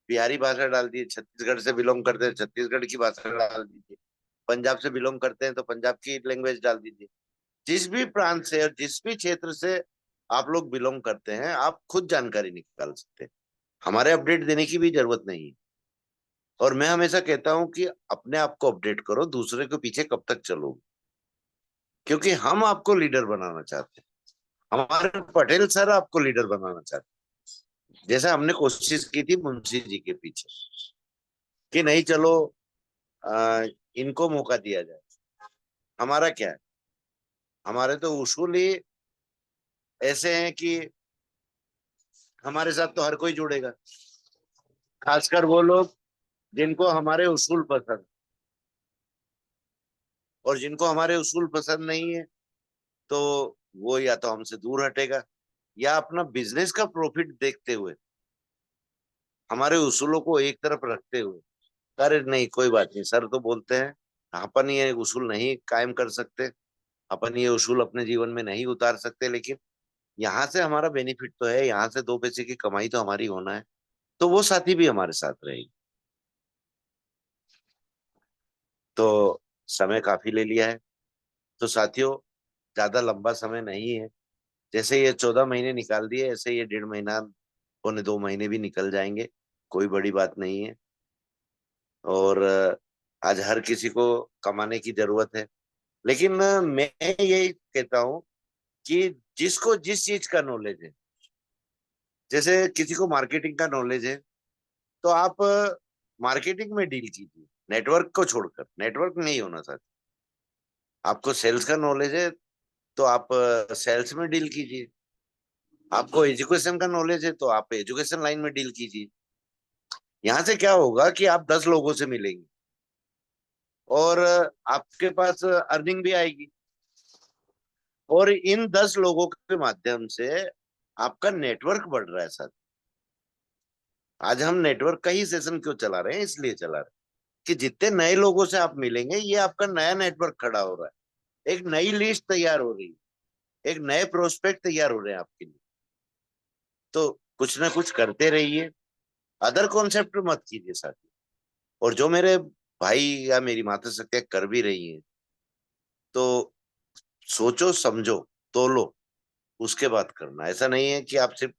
बिहारी भाषा डाल दीजिए, छत्तीसगढ़ से बिलोंग करते हैं छत्तीसगढ़ की भाषा डाल दीजिए, पंजाब से बिलोंग करते हैं तो पंजाब की लैंग्वेज डाल दीजिए। जिस भी प्रांत से और जिस भी क्षेत्र से आप लोग बिलोंग करते हैं, आप खुद जानकारी निकाल सकते हैं। हमारे अपडेट देने की भी जरूरत नहीं है। और मैं हमेशा कहता हूं कि अपने आप को अपडेट करो, दूसरे के पीछे कब तक चलोगे? क्योंकि हम आपको लीडर बनाना चाहते हैं, हमारे पटेल सर आपको लीडर बनाना चाहते हैं, जैसा हमने कोशिश की थी मुंशी जी के पीछे, कि नहीं चलो आ, इनको मौका दिया जाए। हमारा क्या है, हमारे तो उसूल ही ऐसे हैं कि हमारे साथ तो हर कोई जुड़ेगा, खासकर वो लोग जिनको हमारे उसूल पसंद। और जिनको हमारे उसूल पसंद नहीं है, तो वो या तो हमसे दूर हटेगा, या अपना बिजनेस का प्रॉफिट देखते हुए, हमारे उसूलों को एक तरफ रखते हुए, अरे नहीं कोई बात नहीं, सर तो बोलते हैं, अपन ये उसूल नहीं कायम कर सकते, अपन ये उसूल अपने जीवन में नहीं उतार सकते, लेकिन यहाँ से हमारा बेनिफिट तो है, यहाँ से दो पैसे की कमाई तो हमारी होना है, तो वो साथी भी हमारे साथ रहेगी। तो समय काफी ले लिया है, तो साथियों ज्यादा लंबा समय नहीं है। जैसे ये 14 महीने निकाल दिए, ऐसे ये 1.5 महीना, 1.25 महीने भी निकल जाएंगे, कोई बड़ी बात नहीं है। और आज हर किसी को कमाने की जरूरत है, लेकिन मैं यही कहता हूँ कि जिसको जिस चीज का नॉलेज है, जैसे किसी को मार्केटिंग का नॉलेज है, तो आप मार्केटिंग में डील कीजिए, नेटवर्क को छोड़कर। नेटवर्क नहीं होना चाहते। आपको सेल्स का नॉलेज है तो आप सेल्स में डील कीजिए। आपको एजुकेशन का नॉलेज है तो आप एजुकेशन लाइन में डील कीजिए। यहाँ से क्या होगा कि आप 10 लोगों से मिलेंगे और आपके पास अर्निंग भी आएगी। और इन 10 लोगों के माध्यम से आपका नेटवर्क बढ़ रहा है सर। आज हम नेटवर्क का ही सेशन क्यों चला रहे हैं, इसलिए चला रहे हैं कि जितने नए लोगों से आप मिलेंगे, ये आपका नया नेटवर्क खड़ा हो रहा है, एक नई लिस्ट तैयार हो रही है, एक नए प्रोस्पेक्ट तैयार हो रहे हैं आपके लिए। तो कुछ ना कुछ करते रहिए, अदर कॉन्सेप्ट मत कीजिए साथी। और जो मेरे भाई या मेरी माता शक्तियां कर भी रही हैं, तो सोचो समझो तोलो, उसके बाद करना। ऐसा नहीं है कि आप सिर्फ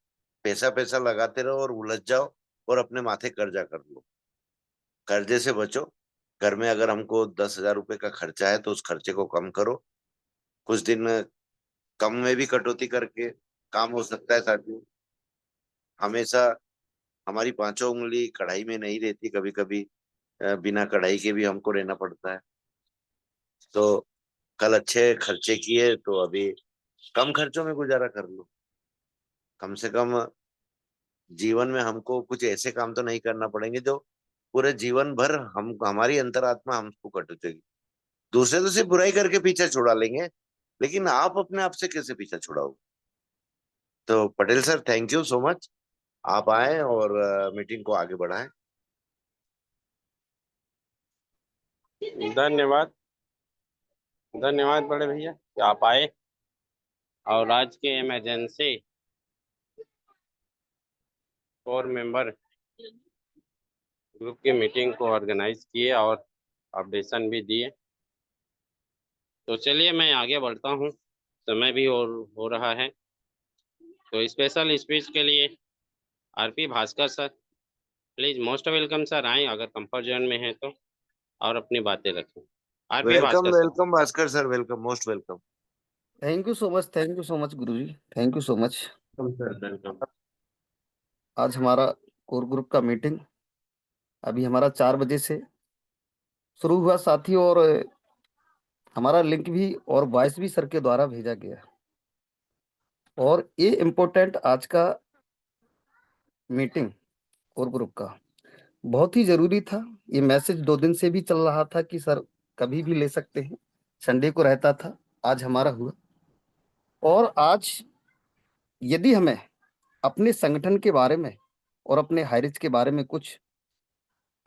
पैसा पैसा लगाते रहो और उलझ जाओ और अपने माथे कर्जा कर लो। कर्जे से बचो। घर में अगर हमको 10,000 रुपए का खर्चा है, तो उस खर्चे को कम करो। कुछ दिन कम में भी कटौती करके काम हो सकता है साथियों। हमेशा हमारी पांचों उंगली कढ़ाई में नहीं रहती, कभी कभी बिना कढ़ाई के भी हमको रहना पड़ता है। तो कल अच्छे खर्चे किए, तो अभी कम खर्चों में गुजारा कर लो। कम से कम जीवन में हमको कुछ ऐसे काम तो नहीं करना पड़ेंगे जो पूरे जीवन भर हम हमारी अंतरात्मा हमको कटेगी। दूसरे तो सिर्फ बुराई करके पीछे छुड़ा लेंगे, लेकिन आप अपने आप से कैसे पीछा छुड़ाओगे। तो Patel sir, thank you so much, आप आए और मीटिंग को आगे बढ़ाएं। धन्यवाद, धन्यवाद बड़े भैया कि आप आए और आज के इमरजेंसी 4 मेंबर ग्रुप की मीटिंग को ऑर्गेनाइज किए और अपडेशन भी दिए। तो चलिए मैं आगे बढ़ता हूँ, समय भी हो रहा है। तो स्पेशल स्पीच के लिए RP Bhaskar sir, please most welcome sir, आए अगर कंफर्ट जोन में है तो, और अपनी बातें रखें। RP welcome Bhaskar sir. Welcome Bhaskar sir, welcome, most welcome. Thank you so much Guruji, thank you so much. Sir welcome. आज हमारा कोर ग्रुप का मीटिंग अभी हमारा 4 बजे से शुरू हुआ साथी, और हमारा लिंक भी और वॉइस भी सर के द्वारा भेजा गया। और ये इम्पोर्टेंट आज का मीटिंग कोर ग्रुप का बहुत ही जरूरी था। ये मैसेज 2 दिन से भी चल रहा था कि सर कभी भी ले सकते हैं, संडे को रहता था, आज हमारा हुआ। और आज यदि हमें अपने संगठन के बारे में और अपने हाइरिज के बारे में कुछ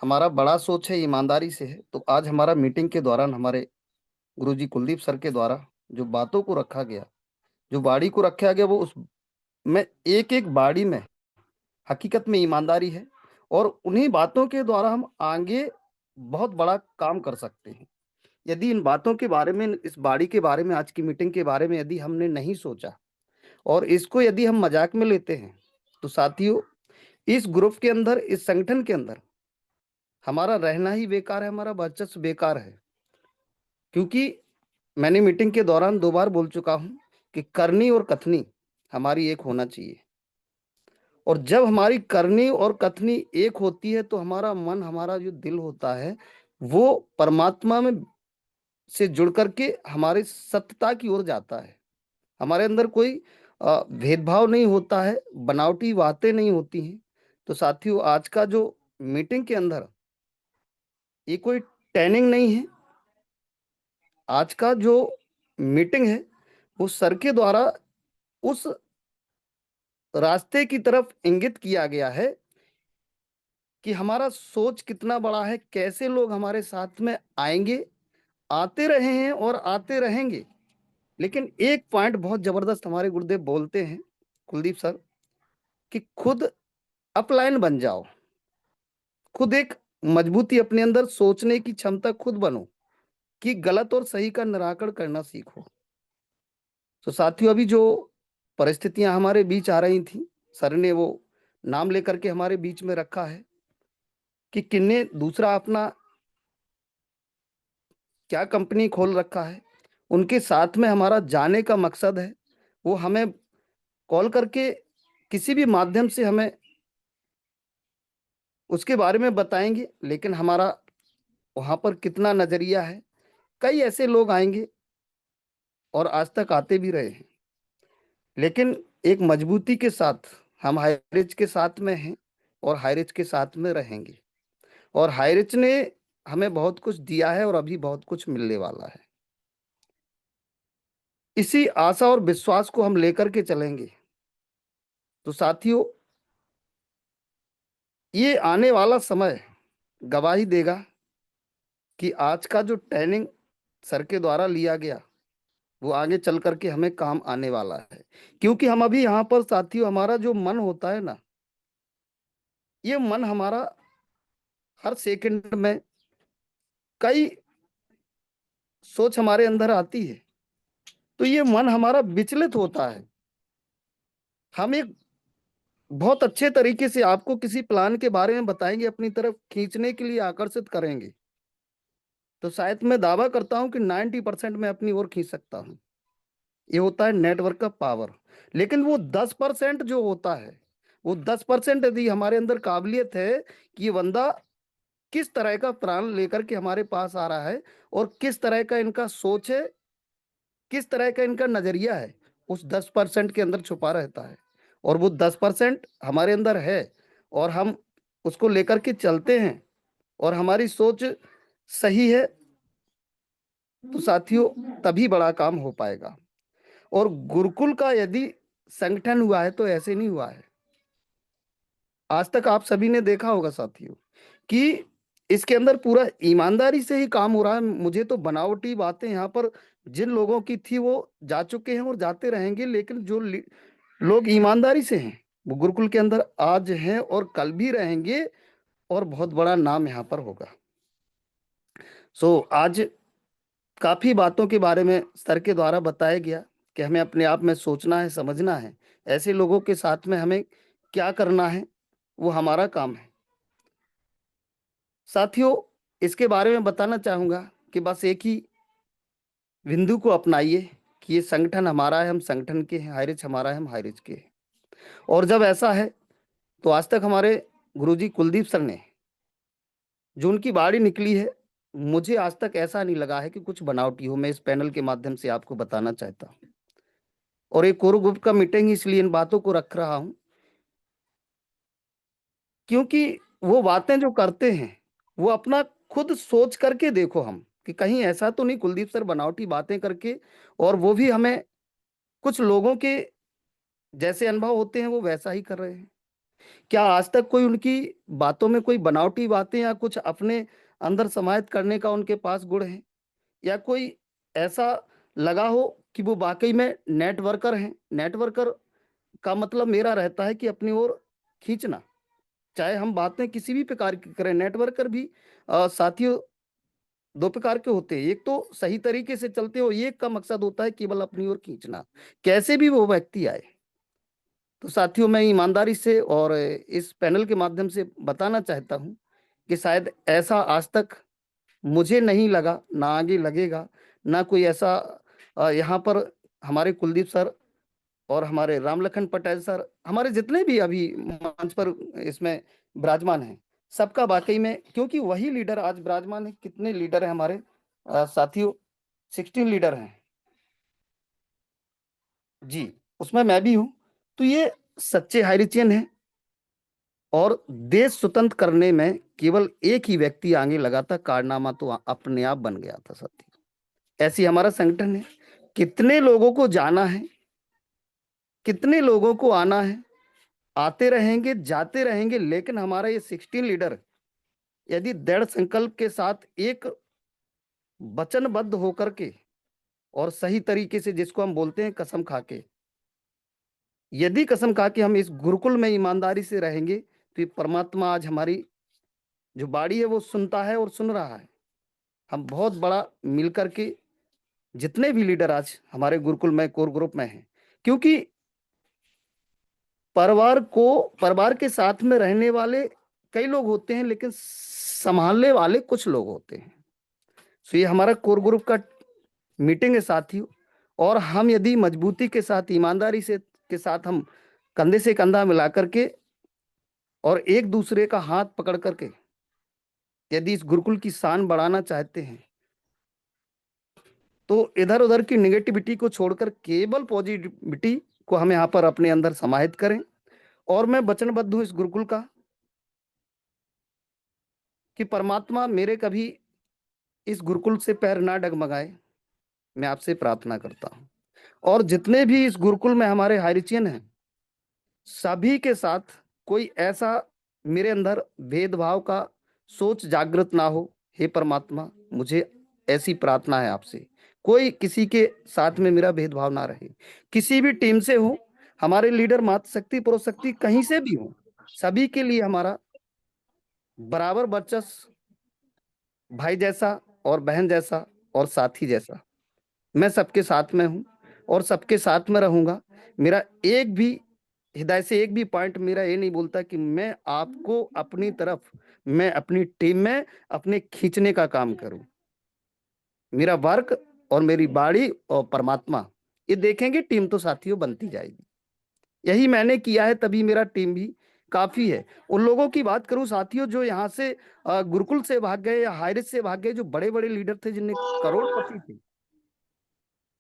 हमारा बड़ा सोच है, ईमानदारी से है, तो आज हमारा मीटिंग के दौरान हमारे गुरुजी कुलदीप सर के द्वारा जो बातों को रखा गया, जो बाड़ी को रखा गया, वो उस में एक एक बाड़ी में हकीकत में ईमानदारी है। और उन्हीं बातों के द्वारा हम आगे बहुत बड़ा काम कर सकते हैं। यदि इन बातों के बारे में, इस बाड़ी के बारे में, आज की मीटिंग के बारे में यदि हमने नहीं सोचा और इसको यदि हम मजाक में लेते हैं, तो साथियों इस ग्रुप के अंदर, इस संगठन के अंदर हमारा रहना ही बेकार है, हमारा वर्चस्व बेकार है। क्योंकि मैंने मीटिंग के दौरान 2 बार बोल चुका हूं कि करनी और कथनी हमारी एक होना चाहिए। और जब हमारी करनी और कथनी एक होती है, तो हमारा मन, हमारा जो दिल होता है, वो परमात्मा में से जुड़ करके हमारे सत्यता की ओर जाता है। हमारे अंदर कोई भेदभाव नहीं होता है, बनावटी बातें नहीं होती हैं। तो साथियों आज का जो मीटिंग के अंदर, ये कोई ट्रेनिंग नहीं है। आज का जो मीटिंग है वो सर के द्वारा उस रास्ते की तरफ इंगित किया गया है कि हमारा सोच कितना बड़ा है, कैसे लोग हमारे साथ में आएंगे, आते रहे हैं और आते रहेंगे। लेकिन एक पॉइंट बहुत जबरदस्त हमारे गुरुदेव बोलते हैं, कुलदीप सर, कि खुद अपलाइन बन जाओ, खुद एक मजबूती अपने अंदर सोचने की क्षमता खुद बनो, कि गलत और सही का निराकरण करना सीखो। तो साथियों अभी जो परिस्थितियां हमारे बीच आ रही थी, सर ने वो नाम लेकर के हमारे बीच में रखा है कि किन्ने दूसरा अपना क्या कंपनी खोल रखा है। उनके साथ में हमारा जाने का मकसद है, वो हमें कॉल करके किसी भी माध्यम से हमें उसके बारे में बताएंगे। लेकिन हमारा वहां पर कितना नजरिया है, कई ऐसे लोग आएंगे और आज तक आते भी रहे हैं, लेकिन एक मजबूती के साथ हम हाईरिच के साथ में हैं और हाईरिच के साथ में रहेंगे। और हाईरिच ने हमें बहुत कुछ दिया है और अभी बहुत कुछ मिलने वाला है। इसी आशा और विश्वास को हम लेकर के चलेंगे तो साथियों, ये आने वाला समय गवाही देगा कि आज का जो ट्रेनिंग सर के द्वारा लिया गया वो आगे चल करके हमें काम आने वाला है। क्योंकि हम अभी यहाँ पर साथियों, हमारा जो मन होता है ना, ये मन हमारा हर सेकंड में कई सोच हमारे अंदर आती है, तो ये मन हमारा विचलित होता है। हम एक बहुत अच्छे तरीके से आपको किसी प्लान के बारे में बताएंगे, अपनी तरफ खींचने के लिए आकर्षित करेंगे, तो शायद मैं दावा करता हूं कि 90% मैं अपनी ओर खींच सकता हूं। ये होता है नेटवर्क का पावर। लेकिन वो 10% जो होता है, वो 10% यदि हमारे अंदर काबिलियत है कि ये बंदा किस तरह का प्लान लेकर के हमारे पास आ रहा है और किस तरह का इनका सोच है, किस तरह का इनका नजरिया है, उस 10% के अंदर छुपा रहता है। और वो 10% हमारे अंदर है और हम उसको लेकर के चलते हैं और हमारी सोच सही है, तो साथियों तभी बड़ा काम हो पाएगा। और गुरुकुल का यदि संगठन हुआ है तो ऐसे नहीं हुआ है। आज तक आप सभी ने देखा होगा साथियों कि इसके अंदर पूरा ईमानदारी से ही काम हो रहा है। मुझे तो बनावटी बातें यहाँ पर जिन लोगों की थी वो जा चुके हैं और जाते रहेंगे, लेकिन जो लोग ईमानदारी से हैं वो गुरुकुल के अंदर आज हैं और कल भी रहेंगे और बहुत बड़ा नाम यहाँ पर होगा। आज काफी बातों के बारे में सर के द्वारा बताया गया कि हमें अपने आप में सोचना है, समझना है, ऐसे लोगों के साथ में हमें क्या करना है, वो हमारा काम है। साथियों, इसके बारे में बताना चाहूंगा कि बस एक ही बिंदु को अपनाइए कि ये संगठन हमारा है, हम संगठन के हैं, हाईरिच हमारा है, हम हाईरिच के हैं। और जब ऐसा है तो आज तक हमारे गुरुजी कुलदीप सर ने जो उनकी बाड़ी निकली है, मुझे आज तक ऐसा नहीं लगा है कि कुछ बनावटी हो। मैं इस पैनल के माध्यम से आपको बताना चाहता हूं। और एक कोर ग्रुप का मीटिंग इसलिए इन बातों को रख रहा हूं क्योंकि वो बातें जो करते हैं वो अपना खुद सोच करके देखो हम कि कहीं ऐसा तो नहीं कुलदीप सर बनावटी बातें करके, और वो भी हमें कुछ लोगों के जैसे अनुभव होते हैं वो वैसा ही कर रहे हैं। क्या आज तक कोई उनकी बातों में कोई बनावटी बातें या कुछ अपने अंदर समाहित करने का उनके पास गुण है, या कोई ऐसा लगा हो कि वो वाकई में नेटवर्कर हैं? नेटवर्कर का मतलब मेरा रहता है कि अपनी ओर खींचना, चाहे हम बातें किसी भी प्रकार की करें। नेटवर्कर भी साथियों दो प्रकार के होते हैं, एक तो सही तरीके से चलते हो, एक का मकसद होता है केवल अपनी ओर खींचना, कैसे भी वो व्यक्ति आए। तो साथियों, मैं ईमानदारी से और इस पैनल के माध्यम से बताना चाहता हूं कि शायद ऐसा आज तक मुझे नहीं लगा, ना आगे लगेगा, ना कोई ऐसा यहाँ पर हमारे कुलदीप सर और हमारे रामलखन पटेल सर, हमारे जितने भी अभी मंच पर इसमें विराजमान हैं, सबका वाकई में, क्योंकि वही लीडर आज विराजमान है। कितने लीडर हैं हमारे साथियों? 16 लीडर हैं जी, उसमें मैं भी हूं। तो ये सच्चे हाईरिचियन हैं और देश स्वतंत्र करने में केवल एक ही व्यक्ति आगे लगा था, कारनामा तो अपने आप बन गया था साथियों। ऐसी हमारा संगठन है। कितने लोगों को जाना है, कितने लोगों को आना है, आते रहेंगे, जाते रहेंगे, लेकिन हमारा ये 16 लीडर यदि दृढ़ संकल्प के साथ एक वचनबद्ध होकर के और सही तरीके से, जिसको हम बोलते हैं कसम खा के, यदि कसम खा के हम इस गुरुकुल में ईमानदारी से रहेंगे तो ये परमात्मा आज हमारी जो बाड़ी है वो सुनता है और सुन रहा है। हम बहुत बड़ा मिलकर के जितने भी लीडर आज हमारे गुरुकुल में कोर ग्रुप में हैं, क्योंकि परिवार के साथ में रहने वाले कई लोग होते हैं, लेकिन संभालने वाले कुछ लोग होते हैं। तो ये हमारा कोर ग्रुप का मीटिंग है साथियों। और हम यदि मजबूती के साथ, ईमानदारी से के साथ हम कंधे से कंधा मिला करके और एक दूसरे का हाथ पकड़ करके यदि इस गुरुकुल की शान बढ़ाना चाहते हैं, तो इधर उधर की निगेटिविटी को छोड़कर केवल पॉजिटिविटी को हम यहाँ पर अपने अंदर समाहित करें। और मैं वचनबद्ध हूं इस गुरुकुल का कि परमात्मा मेरे कभी इस गुरुकुल से पैर ना डगमगाए, मैं आपसे प्रार्थना करता हूं। और जितने भी इस गुरुकुल में हमारे हायरिचियन हैं, सभी के साथ कोई ऐसा मेरे अंदर भेदभाव का सोच जागृत ना हो। हे परमात्मा, मुझे ऐसी प्रार्थना है आपसे, कोई किसी के साथ में मेरा भेदभाव ना रहे। किसी भी टीम से हो, हमारे लीडर मातृशक्ति पुरुषशक्ति कहीं से भी हो, सभी के लिए हमारा बराबर वर्चस्व, भाई जैसा और बहन जैसा और साथी जैसा। मैं सबके साथ में हूं और सबके साथ में रहूंगा। मेरा एक भी हृदय से एक भी पॉइंट मेरा ये नहीं बोलता कि मैं आपको अपनी तरफ, मैं अपनी टीम में अपने खींचने का काम करूं। मेरा वर्क और मेरी बाड़ी और परमात्मा ये देखेंगे, टीम तो साथियों बनती जाएगी। यही मैंने किया है, तभी मेरा टीम भी काफी है। उन लोगों की बात करूं साथियों जो यहाँ से गुरुकुल से भाग गए या हाईरिच से भाग गए, जो बड़े बड़े लीडर थे जिनने करोड़पति थे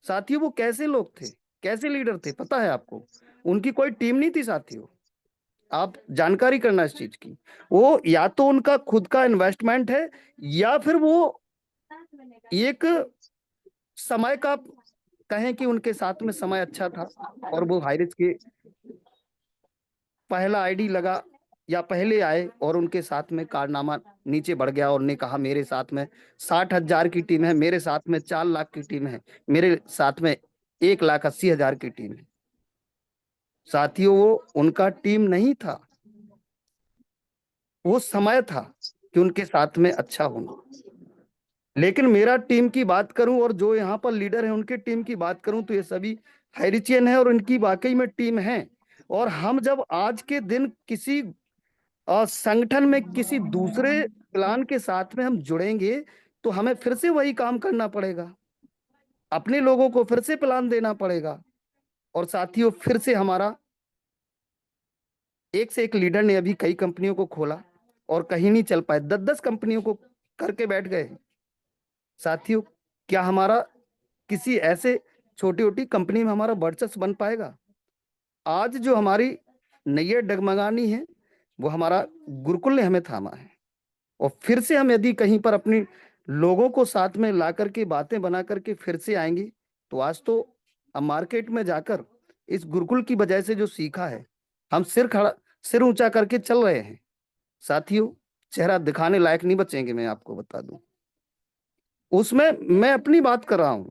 साथियों, वो कैसे लोग थे, कैसे लीडर थे पता है आपको? उनकी कोई टीम नहीं थी साथियों। आप जानकारी करना इस चीज की। वो या तो उनका खुद का इन्वेस्टमेंट है, या फिर वो एक समय का कहें कि उनके साथ में समय अच्छा था और वो हाईरिच के पहला आईडी लगा या पहले आए और उनके साथ में कारनामा नीचे बढ़ गया और उन्होंने कहा मेरे साथ में 60,000 की टीम है, मेरे साथ में 4 लाख की टीम है, मेरे साथ में 1,80,000 की टीम है। साथियों, वो उनका टीम नहीं था, वो समय था कि उनके साथ में अच्छा होना। लेकिन मेरा टीम की बात करूं और जो यहाँ पर लीडर है उनके टीम की बात करूं तो ये सभी हायरिचियन है और इनकी वाकई में टीम है। और हम जब आज के दिन किसी संगठन में किसी दूसरे प्लान के साथ में हम जुड़ेंगे तो हमें फिर से वही काम करना पड़ेगा, अपने लोगों को फिर से प्लान देना पड़ेगा। और साथियों, फिर से हमारा एक से एक लीडर ने अभी कई कंपनियों को खोला और कहीं नहीं चल पाए, 10-10 कंपनियों को करके बैठ गए। साथियों, क्या हमारा किसी ऐसे छोटी छोटी कंपनी में हमारा वर्चस्व बन पाएगा? आज जो हमारी नैया डगमगानी है वो हमारा गुरुकुल ने हमें थामा है। और फिर से हम यदि कहीं पर अपने लोगों को साथ में ला करके बातें बना करके फिर से आएंगे तो आज तो हम मार्केट में जाकर इस गुरुकुल की वजह से जो सीखा है, हम सिर ऊंचा करके चल रहे हैं। साथियों, चेहरा दिखाने लायक नहीं बचेंगे, मैं आपको बता दूं। उसमें मैं अपनी बात कर रहा हूं,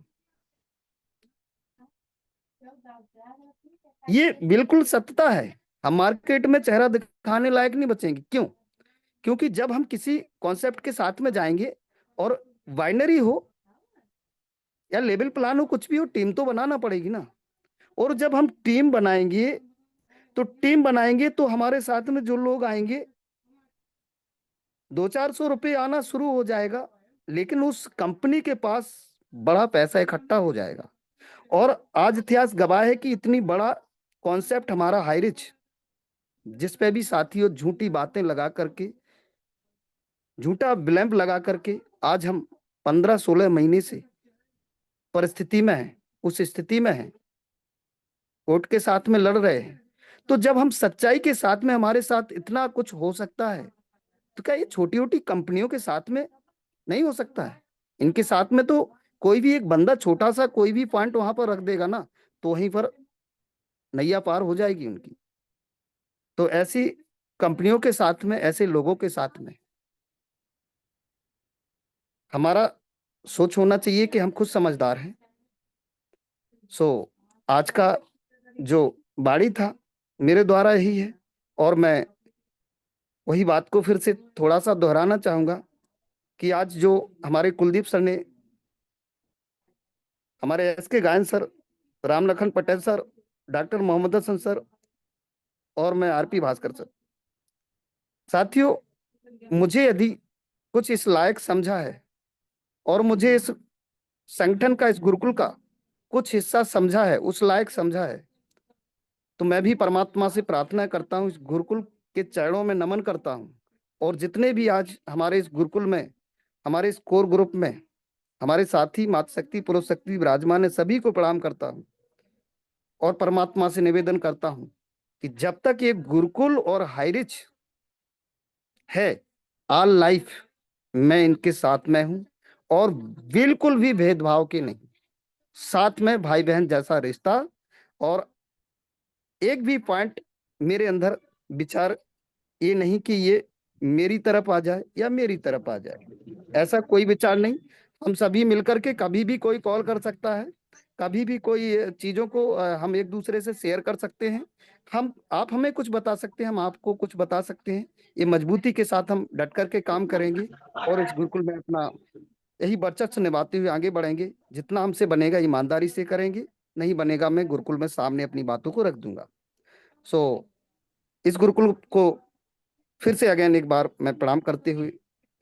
ये बिल्कुल सत्यता है। हम मार्केट में चेहरा दिखाने लायक नहीं बचेंगे। क्यों? क्योंकि जब हम किसी कॉन्सेप्ट के साथ में जाएंगे, और वाइनरी हो या लेवल प्लान हो, कुछ भी हो, टीम तो बनाना पड़ेगी ना। और जब हम टीम बनाएंगे तो हमारे साथ में जो लोग आएंगे 200-400 रुपये आना शुरू हो जाएगा, लेकिन उस कंपनी के पास बड़ा पैसा इकट्ठा हो जाएगा। और आज इतिहास गवाह है कि इतनी बड़ा कॉन्सेप्ट हमारा हाईरिच, जिस पे भी साथियों झूठी बातें लगा करके, झूठा विलंब लगा करके आज हम 15-16 महीने से परिस्थिति में है, उस स्थिति में है, कोर्ट के साथ में लड़ रहे हैं। तो जब हम सच्चाई के साथ में हमारे साथ इतना कुछ हो सकता है, तो क्या ये छोटी छोटी कंपनियों के साथ में नहीं हो सकता है? इनके साथ में तो कोई भी एक बंदा छोटा सा कोई भी पॉइंट वहां पर रख देगा ना, तो वहीं पर नैया पार हो जाएगी उनकी। तो ऐसी कंपनियों के साथ में, ऐसे लोगों के साथ में हमारा सोच होना चाहिए कि हम खुद समझदार हैं। आज का जो बाड़ी था मेरे द्वारा यही है, और मैं वही बात को फिर से थोड़ा सा दोहराना चाहूंगा कि आज जो हमारे कुलदीप सर ने, हमारे SK Gayan sir, Ram Lakhan Patel sir, doctor Mohammad Hasan sir और मैं आरपी भास्कर सर, साथियों, मुझे यदि कुछ इस लायक समझा है और मुझे इस संगठन का, इस गुरुकुल का कुछ हिस्सा समझा है, उस लायक समझा है, तो मैं भी परमात्मा से प्रार्थना करता हूँ, इस गुरुकुल के चरणों में नमन करता हूँ। और जितने भी आज हमारे इस गुरुकुल में, हमारे इस कोर ग्रुप में हमारे साथी मातृशक्ति पुरुषशक्ति विराजमान है, सभी को प्रणाम करता हूँ और परमात्मा से निवेदन करता हूँ कि जब तक ये गुरुकुल और हाईरिच है, ऑल लाइफ मैं इनके साथ में हूं और बिल्कुल भी भेदभाव के नहीं। साथ में भाई बहन जैसा रिश्ता, और एक भी पॉइंट मेरे अंदर विचार ये नहीं कि ये मेरी तरफ आ जाए या मेरी तरफ आ जाए, ऐसा कोई विचार नहीं। हम सभी मिलकर के कभी भी कोई कॉल कर सकता है, कभी भी कोई चीजों को हम एक दूसरे से शेयर कर सकते हैं। हम आप हमें कुछ बता सकते हैं, हम आपको कुछ बता सकते हैं। ये मजबूती के साथ हम डट करके काम करेंगे और इस गुरुकुल में अपना यही वर्चस्व निभाते हुए आगे बढ़ेंगे। जितना हमसे बनेगा ईमानदारी से करेंगे, नहीं बनेगा मैं गुरुकुल में सामने अपनी बातों को रख दूंगा। सो इस गुरुकुल को फिर से अगेन एक बार मैं प्रणाम करते हुए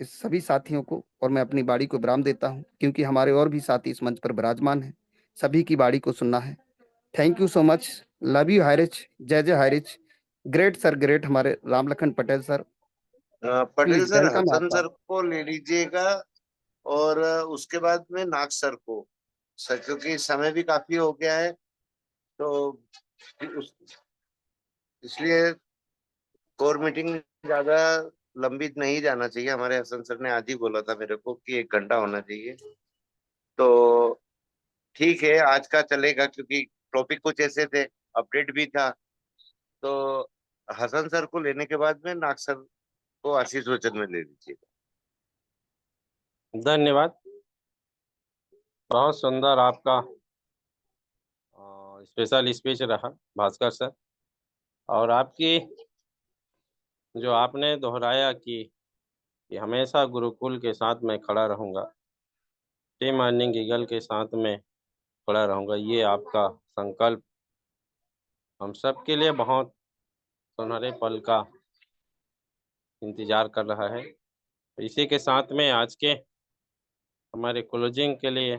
इस सभी साथियों को, और मैं अपनी बाड़ी को विराम देता हूं, क्योंकि हमारे और भी साथी इस मंच पर विराजमान हैं, सभी की बाड़ी को सुनना है। Thank you so much. Love you हायरिच, जय जय हायरिच। ग्रेट सर, ग्रेट हमारे Ram Lakhan Patel sir. Patel please sir, welcome हसन आपका। सर को ले लीजिएगा, और उसके बाद में नाग सर को, सर क्योंकि समय भी काफी हो गया है, तो उस इसलिए कोर मीटिंग ज्यादा लंबी नहीं जाना चाहिए। हमारे हसन सर ने आज ही बोला था मेरे को कि 1 घंटा होना चाहिए। तो ठीक है, आज का चलेगा, क्योंकि टॉपिक कुछ ऐसे थे, अपडेट भी था। तो हसन सर को लेने के बाद में नाग सर को आशीष वचन में ले लीजिए। धन्यवाद। बहुत सुंदर आपका स्पेशल स्पीच रहा भास्कर सर। और आपकी जो आपने दोहराया कि हमेशा गुरुकुल के साथ मैं खड़ा रहूँगा, टीम अर्निंग ईगल के साथ में खड़ा रहूँगा, ये आपका संकल्प हम सब के लिए बहुत सुनहरे पल का इंतजार कर रहा है। इसी के साथ में आज के हमारे क्लोजिंग के लिए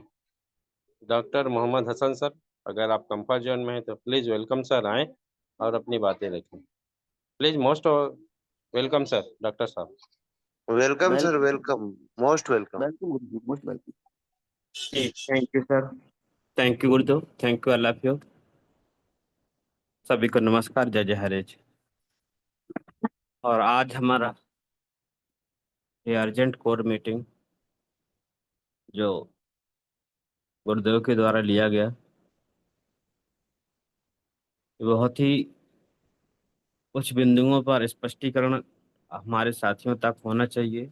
डॉक्टर मोहम्मद हसन सर, अगर आप कंफर्ट जोन में हैं तो प्लीज़ वेलकम सर, आएँ और अपनी बातें रखें। Please most welcome sir, doctor साहब। Welcome sir, welcome, welcome, most welcome. Welcome, most welcome. Thank you sir, thank you गुरुदेव, thank you, I love you. सभी को नमस्कार, जय जय हरेज। और आज हमारा ये अर्जेंट कोर मीटिंग जो गुरुदेव के द्वारा लिया गया, बहुत ही कुछ बिंदुओं पर स्पष्टीकरण हमारे साथियों तक होना चाहिए,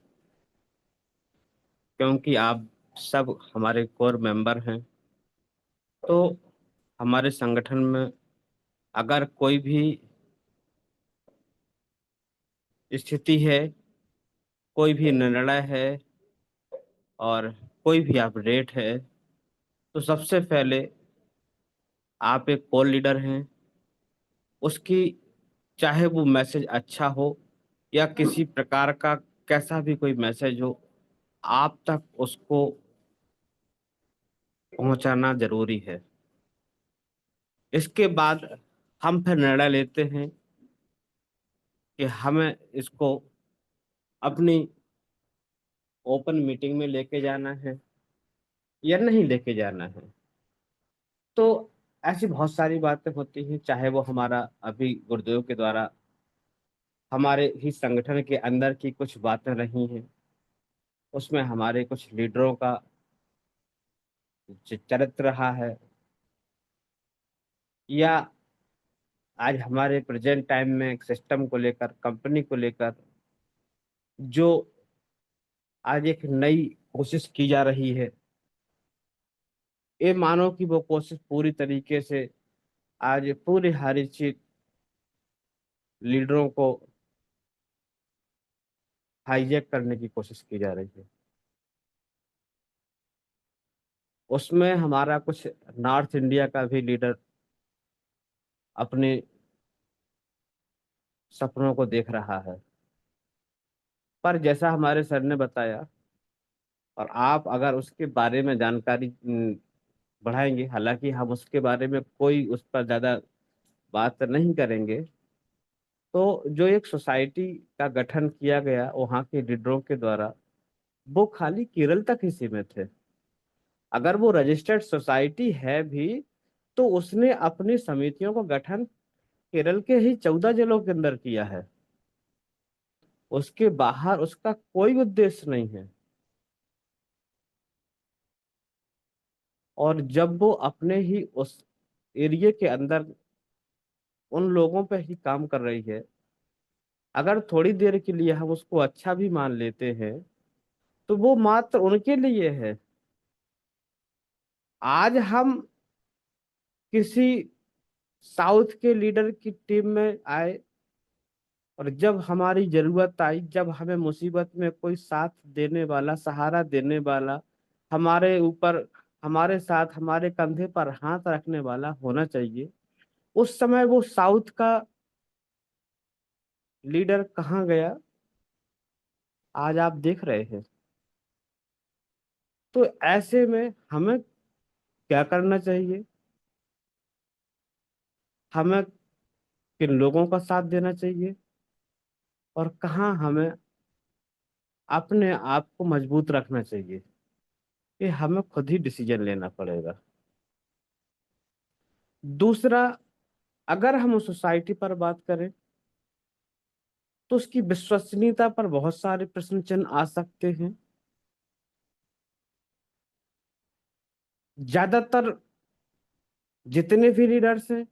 क्योंकि आप सब हमारे कोर मेंबर हैं। तो हमारे संगठन में अगर कोई भी स्थिति है, कोई भी निर्णय है और कोई भी अपडेट है, तो सबसे पहले आप एक कोर लीडर हैं, उसकी चाहे वो मैसेज अच्छा हो या किसी प्रकार का कैसा भी कोई मैसेज हो, आप तक उसको पहुंचाना जरूरी है। इसके बाद हम फिर निर्णय लेते हैं कि हमें इसको अपनी ओपन मीटिंग में लेके जाना है या नहीं लेके जाना है। तो ऐसी बहुत सारी बातें होती हैं, चाहे वो हमारा अभी गुरुदेव के द्वारा हमारे ही संगठन के अंदर की कुछ बातें रही हैं, उसमें हमारे कुछ लीडरों का चरित्र रहा है, या आज हमारे प्रेजेंट टाइम में एक सिस्टम को लेकर, कंपनी को लेकर जो आज एक नई कोशिश की जा रही है, ये मानो कि वो कोशिश पूरी तरीके से आज पूरे हरिचित लीडरों को हाईजैक करने की कोशिश की जा रही है। उसमें हमारा कुछ नॉर्थ इंडिया का भी लीडर अपने सपनों को देख रहा है। पर जैसा हमारे सर ने बताया, और आप अगर उसके बारे में जानकारी बढ़ाएंगे, हालांकि हम उसके बारे में कोई उस पर ज्यादा बात नहीं करेंगे, तो जो एक सोसाइटी का गठन किया गया वहाँ के लीडरों के द्वारा, वो खाली केरल तक ही सीमित है। अगर वो रजिस्टर्ड सोसाइटी है भी, तो उसने अपनी समितियों का गठन केरल के ही 14 जिलों के अंदर किया है। उसके बाहर उसका कोई उद्देश्य नहीं है। और जब वो अपने ही उस एरिया के अंदर उन लोगों पे ही काम कर रही है, अगर थोड़ी देर के लिए हम उसको अच्छा भी मान लेते हैं तो वो मात्र उनके लिए है। आज हम किसी साउथ के लीडर की टीम में आए और जब हमारी जरूरत आई, जब हमें मुसीबत में कोई साथ देने वाला, सहारा देने वाला, हमारे ऊपर, हमारे साथ, हमारे कंधे पर हाथ रखने वाला होना चाहिए, उस समय वो साउथ का लीडर कहाँ गया, आज आप देख रहे हैं। तो ऐसे में हमें क्या करना चाहिए? हमें किन लोगों का साथ देना चाहिए और कहाँ हमें अपने आप को मजबूत रखना चाहिए, ये हमें खुद ही डिसीजन लेना पड़ेगा। दूसरा, अगर हम उस सोसाइटी पर बात करें तो उसकी विश्वसनीयता पर बहुत सारे प्रश्न चिन्ह आ सकते हैं। ज्यादातर जितने भी लीडर्स हैं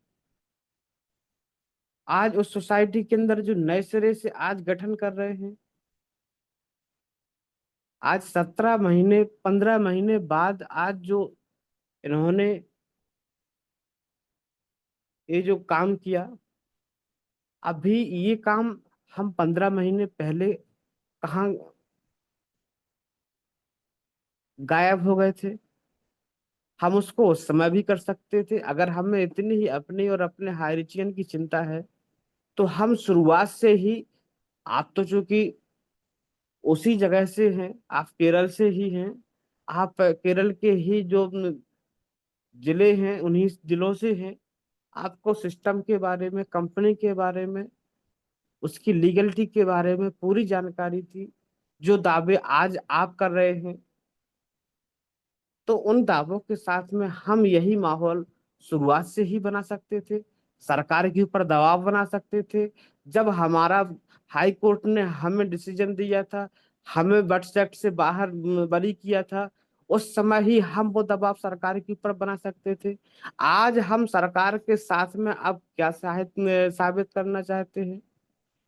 आज उस सोसाइटी के अंदर जो नए सिरे से आज गठन कर रहे हैं, आज 17 महीने 15 महीने बाद आज जो इन्होंने ये जो काम किया, अभी ये काम हम 15 महीने पहले कहाँ गायब हो गए थे? हम उसको उस समय भी कर सकते थे। अगर हमें इतनी ही अपनी और अपने हायरिचियन की चिंता है तो हम शुरुआत से ही, आप तो चूंकि उसी जगह से हैं, आप केरल से ही हैं, आप केरल के ही जो जिले हैं उन्हीं जिलों से हैं, आपको सिस्टम के बारे में, कंपनी के बारे में, उसकी लीगलिटी के बारे में पूरी जानकारी थी। जो दावे आज आप कर रहे हैं, तो उन दावों के साथ में हम यही माहौल शुरुआत से ही बना सकते थे, सरकार के ऊपर दबाव बना सकते थे। जब हमारा हाई कोर्ट ने हमें डिसीजन दिया था, हमें बट्स एक्ट से बाहर बरी किया था, उस समय ही हम वो दबाव सरकार के ऊपर बना सकते थे। आज हम सरकार के साथ में अब क्या साबित करना चाहते हैं?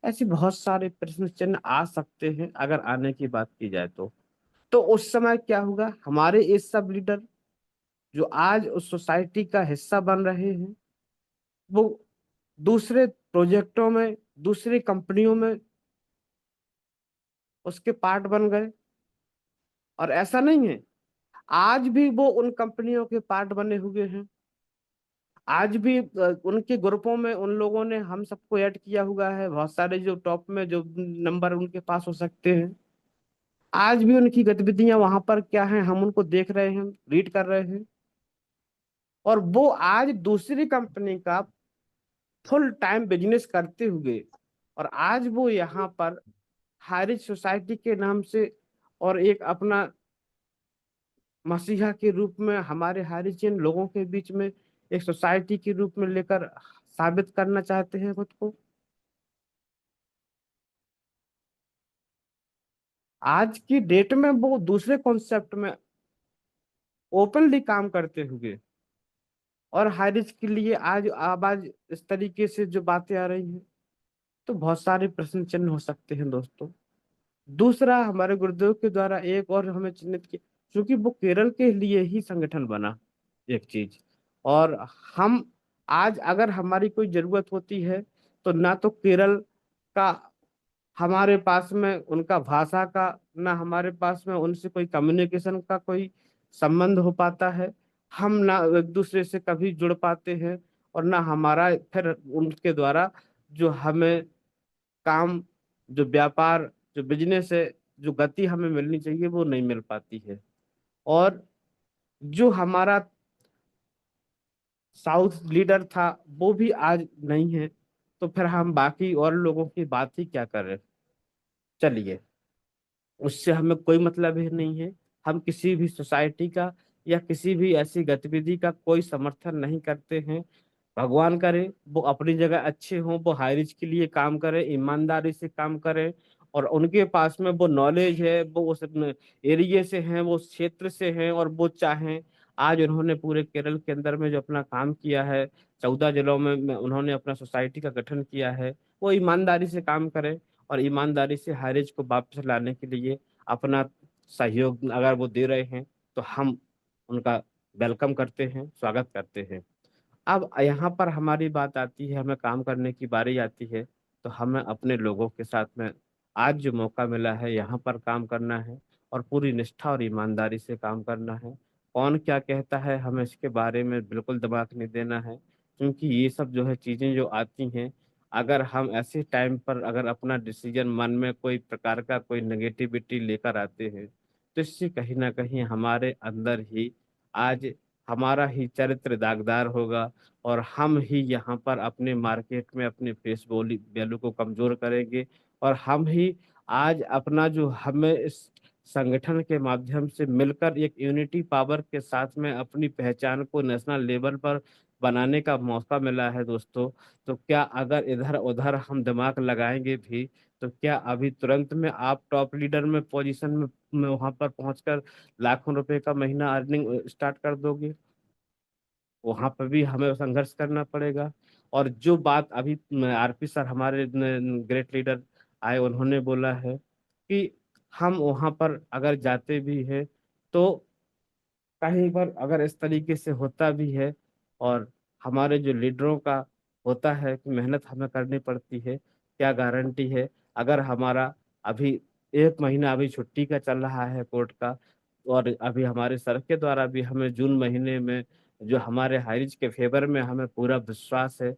ऐसी बहुत सारे प्रश्न चिन्ह आ सकते हैं अगर आने की बात की जाए तो उस समय क्या होगा? हमारे ये सब लीडर जो आज उस सोसाइटी का हिस्सा बन रहे हैं, वो दूसरे प्रोजेक्टों में, दूसरी कंपनियों में उसके पार्ट बन गए। और ऐसा नहीं है, आज भी वो उन कंपनियों के पार्ट बने हुए हैं। आज भी उनके ग्रुपों में उन लोगों ने हम सबको ऐड किया हुआ है, बहुत सारे जो टॉप में जो नंबर उनके पास हो सकते हैं। आज भी उनकी गतिविधियां वहां पर क्या है, हम उनको देख रहे हैं, रीड कर रहे हैं। और वो आज दूसरी कंपनी का फुल टाइम बिजनेस करते हुए, और आज वो यहाँ पर हारिज सोसाइटी के नाम से और एक अपना मसीहा के रूप में हमारे हारिजियन लोगों के बीच में एक सोसाइटी के रूप में लेकर साबित करना चाहते हैं खुद को। आज की डेट में वो दूसरे कॉन्सेप्ट में ओपनली काम करते हुए और हारिज के लिए आज आवाज इस तरीके से जो बातें आ रही हैं, तो बहुत सारे प्रश्न चिन्ह हो सकते हैं दोस्तों। दूसरा, हमारे गुरुदेव के द्वारा एक और हमें चिन्हित किया, क्योंकि वो केरल के लिए ही संगठन बना एक चीज। और हम आज अगर हमारी कोई जरूरत होती है तो ना तो केरल का हमारे पास में उनका भाषा का, ना हमारे पास में उनसे कोई कम्युनिकेशन का कोई संबंध हो पाता है, हम ना एक दूसरे से कभी जुड़ पाते हैं, और ना हमारा फिर उनके द्वारा जो हमें काम, जो व्यापार, जो बिजनेस है, जो गति हमें मिलनी चाहिए वो नहीं मिल पाती है। और जो हमारा साउथ लीडर था वो भी आज नहीं है, तो फिर हम बाकी और लोगों की बात ही क्या कर रहे? चलिए, उससे हमें कोई मतलब ही नहीं है। हम किसी भी सोसाइटी का या किसी भी ऐसी गतिविधि का कोई समर्थन नहीं करते हैं। भगवान करे वो अपनी जगह अच्छे हों, वो हाइरिज के लिए काम करें, ईमानदारी से काम करें, और उनके पास में वो नॉलेज है, वो उस एरिया से हैं, वो उस क्षेत्र से हैं, और वो चाहें आज उन्होंने पूरे केरल के अंदर में जो अपना काम किया है, 14 जिलों में उन्होंने अपना सोसाइटी का गठन किया है, वो ईमानदारी से काम करें और ईमानदारी से हाइरेज को वापस लाने के लिए अपना सहयोग अगर वो दे रहे हैं तो हम उनका वेलकम करते हैं, स्वागत करते हैं। अब यहाँ पर हमारी बात आती है, हमें काम करने की बारी आती है, तो हमें अपने लोगों के साथ में आज जो मौका मिला है यहाँ पर काम करना है और पूरी निष्ठा और ईमानदारी से काम करना है। कौन क्या कहता है हमें इसके बारे में बिल्कुल दिमाग नहीं देना है, क्योंकि ये सब जो है चीज़ें जो आती हैं, अगर हम ऐसे टाइम पर अगर अपना डिसीजन मन में कोई प्रकार का कोई नेगेटिविटी लेकर आते हैं, तो इससे कहीं ना कहीं हमारे अंदर ही आज हमारा ही चरित्र दागदार होगा और हम ही यहाँ पर अपने मार्केट में अपने फेस वैल्यू को कमजोर करेंगे। और हम ही आज अपना जो हमें इस संगठन के माध्यम से मिलकर एक यूनिटी पावर के साथ में अपनी पहचान को नेशनल लेवल पर बनाने का मौका मिला है दोस्तों, तो क्या अगर इधर उधर हम दिमाग लगाएंगे भी, तो क्या अभी तुरंत में आप टॉप लीडर में पोजीशन में वहां पर पहुंचकर लाखों रुपए का महीना अर्निंग स्टार्ट कर दोगे? वहां पर भी हमें संघर्ष करना पड़ेगा। और जो बात अभी आरपी सर हमारे ग्रेट लीडर आए, उन्होंने बोला है कि हम वहां पर अगर जाते भी हैं तो कहीं पर अगर इस तरीके से होता भी है और हमारे जो लीडरों का होता है कि मेहनत हमें करनी पड़ती है, क्या गारंटी है अगर हमारा अभी 1 महीना अभी छुट्टी का चल रहा है कोर्ट का, और अभी हमारे सर के द्वारा भी हमें जून महीने में जो हमारे हाइरिज के फेवर में हमें पूरा विश्वास है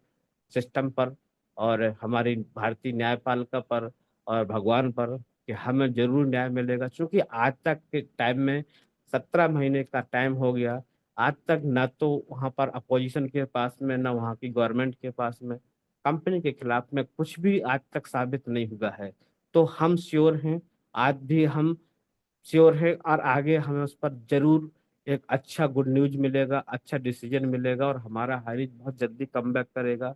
सिस्टम पर और हमारी भारतीय न्यायपालिका पर और भगवान पर कि हमें जरूर न्याय मिलेगा, क्योंकि आज तक के टाइम में 17 महीने का टाइम हो गया, आज तक ना तो वहां पर अपोजिशन के पास में ना वहां की गवर्नमेंट के पास में कंपनी के खिलाफ में कुछ भी आज तक साबित नहीं हुआ है। तो हम श्योर हैं, आज भी हम श्योर है और आगे हमें उस पर जरूर एक अच्छा गुड न्यूज मिलेगा, अच्छा डिसीजन मिलेगा और हमारा हारिज बहुत जल्दी कमबैक करेगा।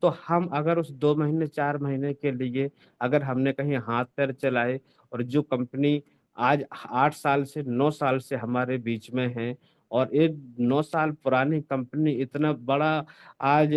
तो हम अगर उस 2 महीने 4 महीने के लिए अगर हमने कहीं हाथ पैर चलाए और जो कंपनी आज 8 साल से 9 साल से हमारे बीच में है और एक 9 साल पुरानी कंपनी इतना बड़ा आज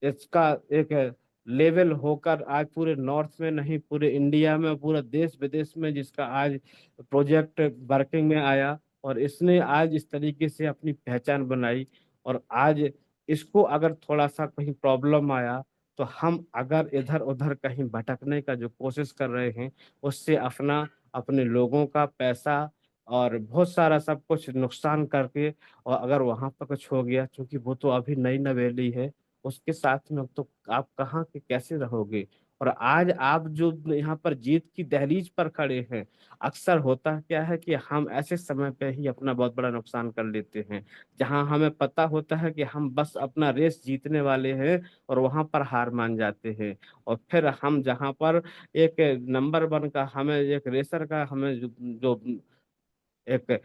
इसका एक लेवल होकर आज पूरे नॉर्थ में नहीं पूरे इंडिया में पूरे देश विदेश में जिसका आज प्रोजेक्ट वर्किंग में आया और इसने आज इस तरीके से अपनी पहचान बनाई, और आज इसको अगर थोड़ा सा कहीं प्रॉब्लम आया तो हम अगर इधर उधर कहीं भटकने का जो कोशिश कर रहे हैं, उससे अपना अपने लोगों का पैसा और बहुत सारा सब कुछ नुकसान करके, और अगर वहां पर कुछ हो गया, क्योंकि वो तो अभी नई नवेली है, उसके साथ में तो आप कहाँ के कैसे रहोगे? और आज आप जो यहाँ पर जीत की दहलीज पर खड़े हैं, अक्सर होता क्या है कि हम ऐसे समय पे ही अपना बहुत बड़ा नुकसान कर लेते हैं, जहां हमें पता होता है कि हम बस अपना रेस जीतने वाले हैं और वहां पर हार मान जाते हैं। और फिर हम जहां पर एक नंबर 1 का हमें एक रेसर का हमें जो एक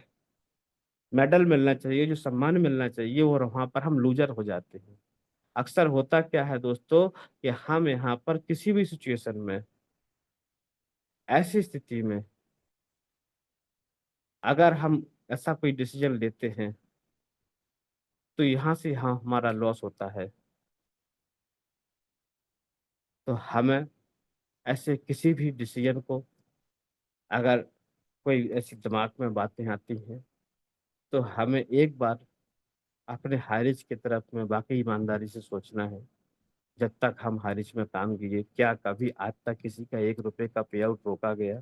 मेडल मिलना चाहिए, जो सम्मान मिलना चाहिए, और वहां पर हम लूजर हो जाते हैं। अक्सर होता क्या है दोस्तों कि हम यहाँ पर किसी भी सिचुएशन में ऐसी स्थिति में अगर हम ऐसा कोई डिसीजन लेते हैं तो यहाँ से यहाँ हमारा लॉस होता है। तो हमें ऐसे किसी भी डिसीजन को अगर कोई ऐसी दिमाग में बातें आती हैं तो हमें एक बार अपने हारिज की तरफ में वाकई ईमानदारी से सोचना है। जब तक हम हारिज में काम किए, क्या कभी आज तक किसी का 1 रुपए का पे आउट रोका गया?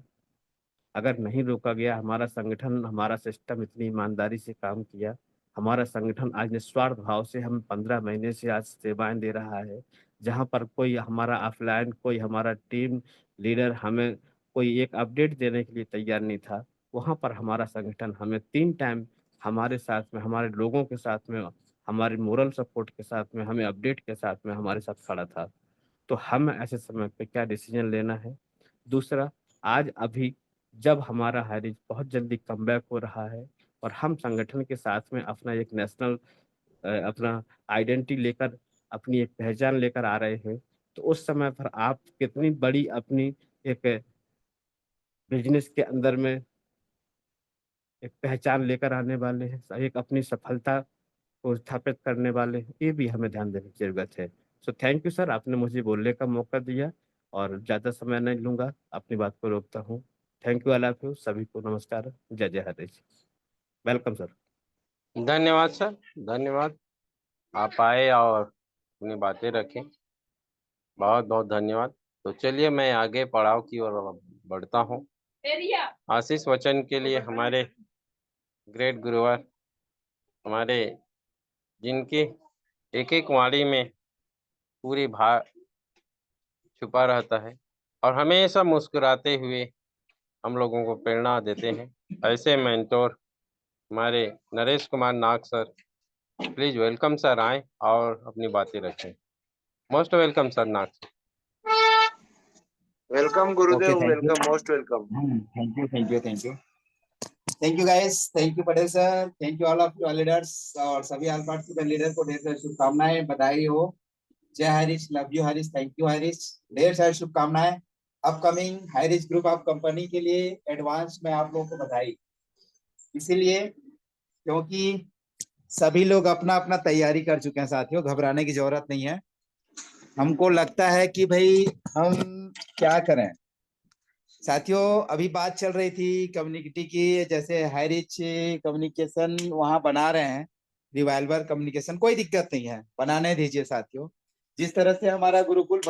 अगर नहीं रोका गया, हमारा संगठन हमारा सिस्टम इतनी ईमानदारी से काम किया, हमारा संगठन आज निस्वार्थ भाव से हम 15 महीने से आज सेवाएं दे रहा है, जहां पर कोई हमारा ऑफलाइन कोई हमारा टीम लीडर हमें कोई एक अपडेट देने के लिए तैयार नहीं था, वहां पर हमारा संगठन हमें 3 टाइम हमारे साथ में हमारे लोगों के साथ में हमारे मोरल सपोर्ट के साथ में हमें अपडेट के साथ में हमारे साथ खड़ा था। तो हम ऐसे समय पे क्या डिसीजन लेना है? दूसरा, आज अभी जब हमारा हारिज बहुत जल्दी कमबैक हो रहा है और हम संगठन के साथ में अपना एक नेशनल अपना आइडेंटिटी लेकर अपनी एक पहचान लेकर आ रहे हैं, तो उस समय पर आप कितनी बड़ी अपनी एक बिजनेस के अंदर में एक पहचान लेकर आने वाले हैं, एक अपनी सफलता को स्थापित करने वाले हैं, ये भी हमें ध्यान देने की जरूरत है। सो थैंक यू सर, आपने मुझे बोलने का मौका दिया, और ज़्यादा समय नहीं लूंगा, अपनी बात को रोकता हूँ। Thank you, all of you, सभी को नमस्कार, जय जय हरीश। Welcome sir. धन्यवाद सर, धन्यवाद। आप आए और अपनी बातें रखें, बहुत बहुत धन्यवाद। तो चलिए मैं आगे पड़ाव की ओर बढ़ता हूँ। आशीष वचन के लिए हमारे ग्रेट गुरुवर, हमारे जिनके एक एक वाणी में पूरी भार छुपा रहता है और हमेशा मुस्कुराते हुए हम लोगों को प्रेरणा देते हैं, ऐसे मेंटोर हमारे नरेश कुमार नाग सर। प्लीज वेलकम सर, आए और अपनी बातें रखें। Most welcome sir Nag sir. Welcome Okay, Gurudev, thank you. Welcome, most welcome. Thank you. Thank you guys. Thank you Patel sir. Thank you all of you all leaders और सभी all participant leader को ढेर सारी शुभकामनाएं, बधाई हो। जय Harish, love you Harish, thank you Harish, ढेर सारी शुभकामनाएं। Upcoming Harish group of company के लिए एडवांस में आप लोगों को बधाई, इसीलिए क्योंकि सभी लोग अपना अपना तैयारी कर चुके हैं साथियों, घबराने की जरूरत नहीं है। हमको लगता है कि भाई हम क्या करें साथियों, अभी बात चल रही थी कम्युनिटी की, जैसे हाई रिच कम्युनिकेशन वहां बना रहे हैं, रिवाल्वर कम्युनिकेशन, कोई दिक्कत नहीं है, बनाने दीजिए साथियों। जिस तरह से हमारा गुरुकुल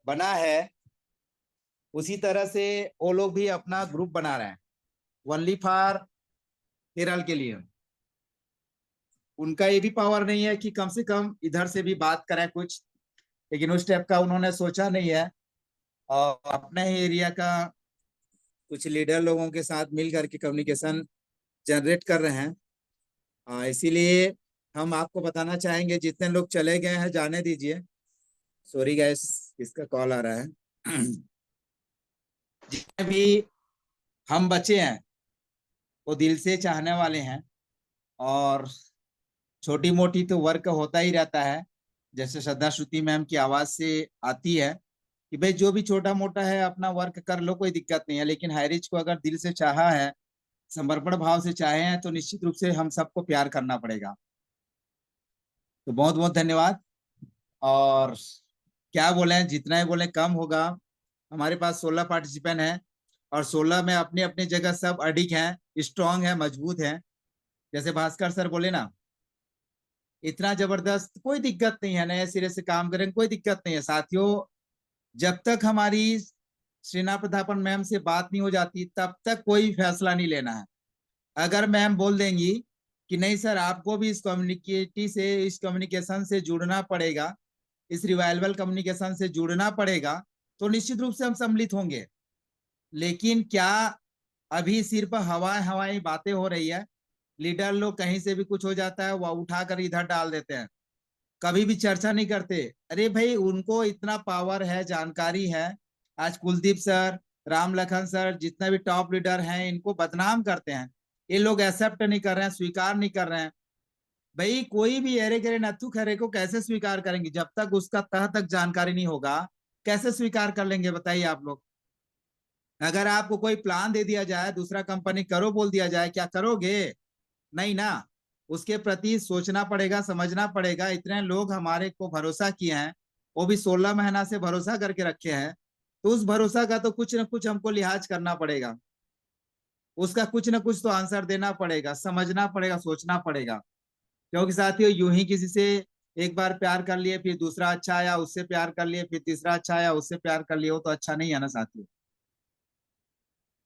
बना है, उसी तरह से वो लोग भी अपना ग्रुप बना रहे हैं, ओनली फॉर केरल के लिए। उनका ये भी पावर नहीं है कि कम से कम इधर से भी बात करें कुछ, लेकिन उस टाइप का उन्होंने सोचा नहीं है, और अपने ही एरिया का कुछ लीडर लोगों के साथ मिल करके कम्युनिकेशन जनरेट कर रहे हैं। इसीलिए हम आपको बताना चाहेंगे, जितने लोग चले गए हैं जाने दीजिए। सॉरी गैस, किसका कॉल आ रहा है। जितने भी हम बचे हैं वो दिल से चाहने वाले हैं, और छोटी मोटी तो वर्क होता ही रहता है, जैसे श्रद्धा श्रुति मैम की आवाज से आती है कि भाई जो भी छोटा मोटा है अपना वर्क कर लो, कोई दिक्कत नहीं है, लेकिन हाईरिच को अगर दिल से चाहा है, समर्पण भाव से चाहे हैं, तो निश्चित रूप से हम सबको प्यार करना पड़ेगा। तो बहुत बहुत धन्यवाद। और क्या बोले, जितना ही बोले कम होगा। हमारे पास 16 पार्टिसिपेंट हैं, और 16 में अपनी अपनी जगह सब अडिग हैं, स्ट्रांग है, मजबूत है। जैसे भास्कर सर बोले ना, इतना जबरदस्त, कोई दिक्कत नहीं है, नए सिरे से काम करेंगे, कोई दिक्कत नहीं है साथियों। जब तक हमारी श्रीना प्रधापन मैम से बात नहीं हो जाती, तब तक कोई फैसला नहीं लेना है। अगर मैम बोल देंगी कि नहीं सर, आपको भी इस कम्युनिकेशन से जुड़ना पड़ेगा, इस रिवाइवल कम्युनिकेशन से जुड़ना पड़ेगा, तो निश्चित रूप से हम सम्मिलित होंगे। लेकिन क्या अभी सिर्फ हवाई बातें हो रही है, लीडर लोग कहीं से भी कुछ हो जाता है वह उठाकर इधर डाल देते हैं, कभी भी चर्चा नहीं करते। अरे भाई, उनको इतना पावर है, जानकारी है। आज कुलदीप सर, राम लखन सर, जितने भी टॉप लीडर हैं, इनको बदनाम करते हैं। ये लोग एक्सेप्ट नहीं कर रहे हैं, स्वीकार नहीं कर रहे हैं। भाई कोई भी एरे गेरे नथु खरे को कैसे स्वीकार करेंगे, जब तक उसका तह तक जानकारी नहीं होगा, कैसे स्वीकार कर लेंगे बताइए आप लोग। अगर आपको कोई प्लान दे दिया जाए, दूसरा कंपनी करो बोल दिया जाए, क्या करोगे? नहीं ना। उसके प्रति सोचना पड़ेगा, समझना पड़ेगा। इतने लोग हमारे को भरोसा किए हैं, वो भी 16 महीना से भरोसा करके रखे हैं, तो उस भरोसा का तो कुछ ना कुछ हमको लिहाज करना पड़ेगा, उसका कुछ ना कुछ तो आंसर देना पड़ेगा, समझना पड़ेगा, सोचना पड़ेगा। क्योंकि साथियों, यूं ही किसी से एक बार प्यार कर लिए, फिर दूसरा अच्छा आया, उससे प्यार कर लिए, फिर तीसरा अच्छा आया, उससे प्यार कर लिए, वो तो अच्छा नहीं है ना साथियों।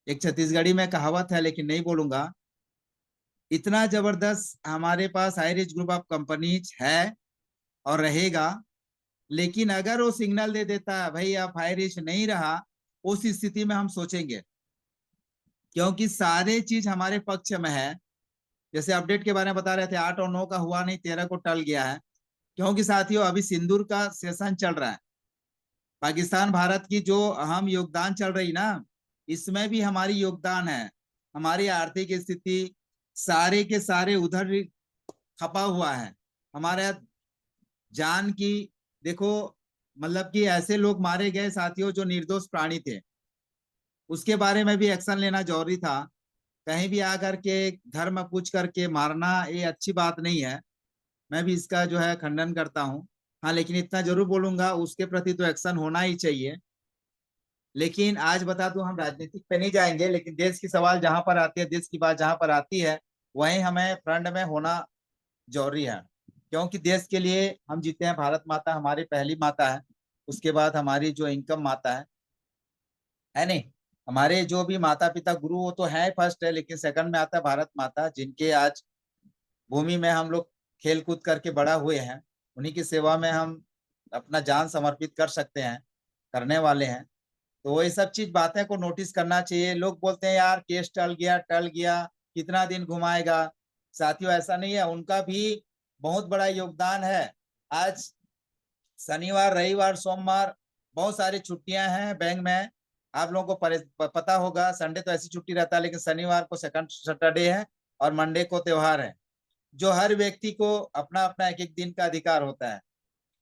एक छत्तीसगढ़ी में कहावत है, लेकिन नहीं बोलूंगा। इतना जबरदस्त हमारे पास हाईरिच ग्रुप ऑफ कंपनीज है और रहेगा, लेकिन अगर वो सिग्नल दे देता है भाई आप हाईरिच नहीं रहा, उस स्थिति में हम सोचेंगे, क्योंकि सारे चीज हमारे पक्ष में है। जैसे अपडेट के बारे में बता रहे थे, 8 और 9 का हुआ नहीं, 13 को टल गया है, क्योंकि साथियों अभी सिंदूर का सेशन चल रहा है। पाकिस्तान भारत की जो अहम योगदान चल रही ना, इसमें भी हमारी योगदान है। हमारी आर्थिक स्थिति सारे के सारे उधर खपा हुआ है। हमारे जान की देखो, मतलब कि ऐसे लोग मारे गए साथियों जो निर्दोष प्राणी थे, उसके बारे में भी एक्शन लेना जरूरी था। कहीं भी आकर के धर्म पूछ करके मारना ये अच्छी बात नहीं है। मैं भी इसका जो है खंडन करता हूँ। हाँ, लेकिन इतना जरूर बोलूंगा, उसके प्रति तो एक्शन होना ही चाहिए। लेकिन आज बता दूं, हम राजनीतिक पे नहीं जाएंगे, लेकिन देश की सवाल जहां पर आती है, देश की बात जहां पर आती है, वहीं हमें फ्रंट में होना जरूरी है। क्योंकि देश के लिए हम जीते हैं। भारत माता हमारी पहली माता है, उसके बाद हमारी जो इनकम माता है नहीं, हमारे जो भी माता पिता गुरु वो तो है फर्स्ट है, लेकिन सेकंड में आता है भारत माता, जिनके आज भूमि में हम लोग खेल कूद करके बड़ा हुए हैं। उन्हीं की सेवा में हम अपना जान समर्पित कर सकते हैं, करने वाले हैं। तो ये सब चीज बातें को नोटिस करना चाहिए। लोग बोलते हैं यार केस टल गया, कितना दिन घुमाएगा। साथियों, ऐसा नहीं है, उनका भी बहुत बड़ा योगदान है। आज शनिवार, रविवार, सोमवार बहुत सारी छुट्टियां हैं बैंक में। आप लोगों को पता होगा, संडे तो ऐसी छुट्टी रहता है, लेकिन शनिवार को सेकंड सैटरडे है और मंडे को त्योहार है, जो हर व्यक्ति को अपना अपना एक एक दिन का अधिकार होता है।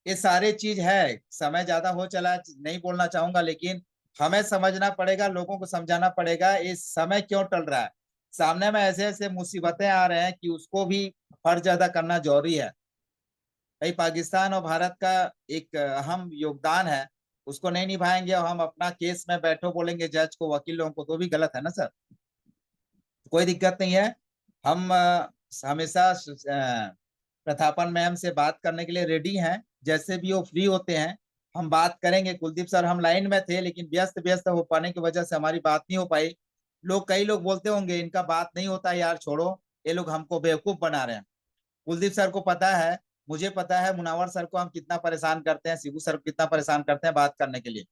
ये सारे चीज है। समय ज्यादा हो चला, नहीं बोलना चाहूंगा, लेकिन हमें समझना पड़ेगा, लोगों को समझाना पड़ेगा ये समय क्यों टल रहा है। सामने में ऐसे ऐसे मुसीबतें आ रहे हैं कि उसको भी फर्ज अदा करना जरूरी है। भाई, पाकिस्तान और भारत का एक अहम योगदान है, उसको नहीं निभाएंगे और हम अपना केस में बैठो बोलेंगे जज को, वकील लोगों को, तो भी गलत है ना सर। कोई दिक्कत नहीं है। हम हमेशा प्रतापन मैम से बात करने के लिए रेडी हैं। जैसे भी वो फ्री होते हैं हम बात करेंगे। कुलदीप सर, हम लाइन में थे, लेकिन व्यस्त व्यस्त हो पाने की वजह से हमारी बात नहीं हो पाई। कई लोग बोलते होंगे इनका बात नहीं होता यार, छोड़ो, ये लोग हमको बेवकूफ बना रहे हैं। कुलदीप सर को पता है, मुझे पता है, मुनावर सर को हम कितना परेशान करते हैं, शिबू सर को कितना परेशान करते हैं बात करने के लिए।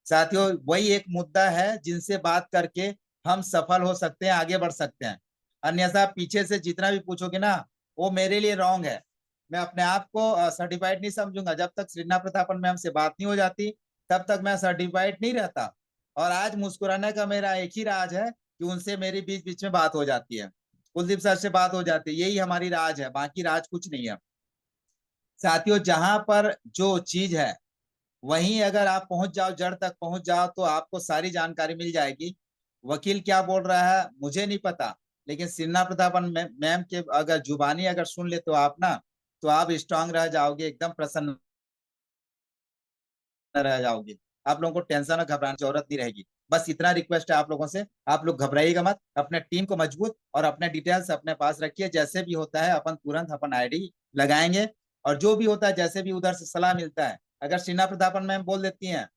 साथियों, वही एक मुद्दा है जिनसे बात करके हम सफल हो सकते हैं, आगे बढ़ सकते हैं। अन्यथा पीछे से जितना भी पूछोगे ना, वो मेरे लिए रॉन्ग है। मैं अपने आप को सर्टिफाइड नहीं समझूंगा। जब तक श्रीना प्रतापन मैम से बात नहीं हो जाती, तब तक मैं सर्टिफाइड नहीं रहता। और आज मुस्कुराने का मेरा एक ही राज है कि उनसे मेरी बीच बीच में बात हो जाती है, कुलदीप सर से बात हो जाती है। यही हमारी राज है, बाकी राज कुछ नहीं है। साथियों, जहां पर जो चीज है वहीं अगर आप पहुंच जाओ, जड़ तक पहुंच जाओ, तो आपको सारी जानकारी मिल जाएगी। वकील क्या बोल रहा है मुझे नहीं पता, लेकिन सिन्हा प्रतापन मैम के अगर जुबानी अगर सुन ले तो आप ना, तो आप स्ट्रांग रह जाओगे, एकदम प्रसन्न रह जाओगे। आप लोगों को टेंशन और घबराने की जरूरत नहीं रहेगी। बस इतना रिक्वेस्ट है आप लोगों से, आप लोग घबराइएगा मत, अपने टीम को मजबूत और अपने डिटेल्स अपने पास रखिए। जैसे भी होता है अपन तुरंत अपन आईडी लगाएंगे, और जो भी होता है जैसे भी उधर से सलाह मिलता है, अगर सिन्हा प्रतापन मैम बोल देती हैं,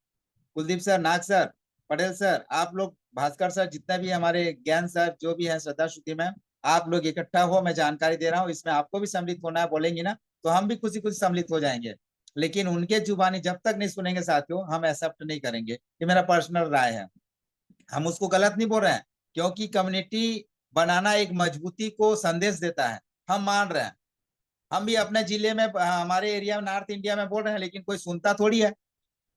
कुलदीप सर, नाग सर, पटेल सर, आप लोग, भास्कर सर, जितने भी हमारे ज्ञान सर जो भी है, श्रद्धा श्रुति मैम, आप लोग इकट्ठा हो, मैं जानकारी दे रहा हूँ, इसमें आपको भी सम्मिलित होना है, बोलेंगे ना तो हम भी खुशी खुशी सम्मिलित हो जाएंगे। लेकिन उनके जुबानी जब तक नहीं सुनेंगे साथियों, हम एक्सेप्ट नहीं करेंगे। ये मेरा पर्सनल राय है। हम उसको गलत नहीं बोल रहे हैं, क्योंकि कम्युनिटी बनाना एक मजबूती को संदेश देता है। हम मान रहे हैं, हम भी अपने जिले में, हमारे एरिया में, नॉर्थ इंडिया में बोल रहे हैं, लेकिन कोई सुनता थोड़ी है।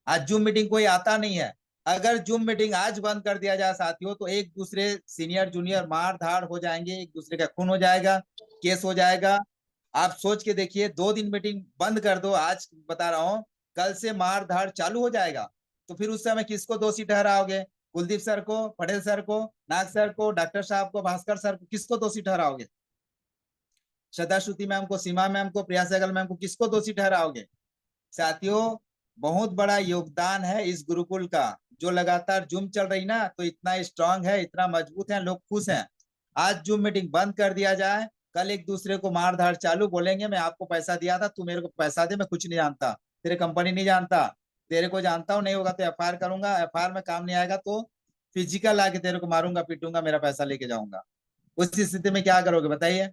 आज जूम मीटिंग कोई आता नहीं है। अगर जूम मीटिंग आज बंद कर दिया जाए साथियों, तो एक दूसरे सीनियर जूनियर मार धाड़ हो जाएंगे, एक दूसरे का खून हो जाएगा, केस हो जाएगा। आप सोच के देखिए, 2 दिन मीटिंग बंद कर दो, आज बता रहा हूँ, कल से मार धाड़ चालू हो जाएगा। तो फिर उस समय किसको दोषी ठहराओगे? कुलदीप सर को, पटेल सर को, नाग सर को, डॉक्टर साहब को, भास्कर सर को, किसको दोषी ठहराओगे? श्रद्धा श्रुति मैम को, सीमा मैम को, प्रिया सहगल मैम को, किसको दोषी ठहराओगे? साथियों, बहुत बड़ा योगदान है इस गुरुकुल का। जो लगातार जूम चल रही ना, तो इतना स्ट्रांग है, इतना मजबूत है, लोग खुश हैं। आज जूम मीटिंग बंद कर दिया जाए, कल एक दूसरे को मार धाड़ चालू, बोलेंगे मैं आपको पैसा दिया था, तू मेरे को पैसा दे, मैं कुछ नहीं जानता, तेरे कंपनी नहीं जानता, तेरे को जानता हूँ, नहीं होगा तो एफआईआर करूंगा, एफआईआर में काम नहीं आएगा तो फिजिकल आके तेरे को मारूंगा, पीटूंगा, मेरा पैसा लेके जाऊंगा। उस स्थिति में क्या करोगे बताइए?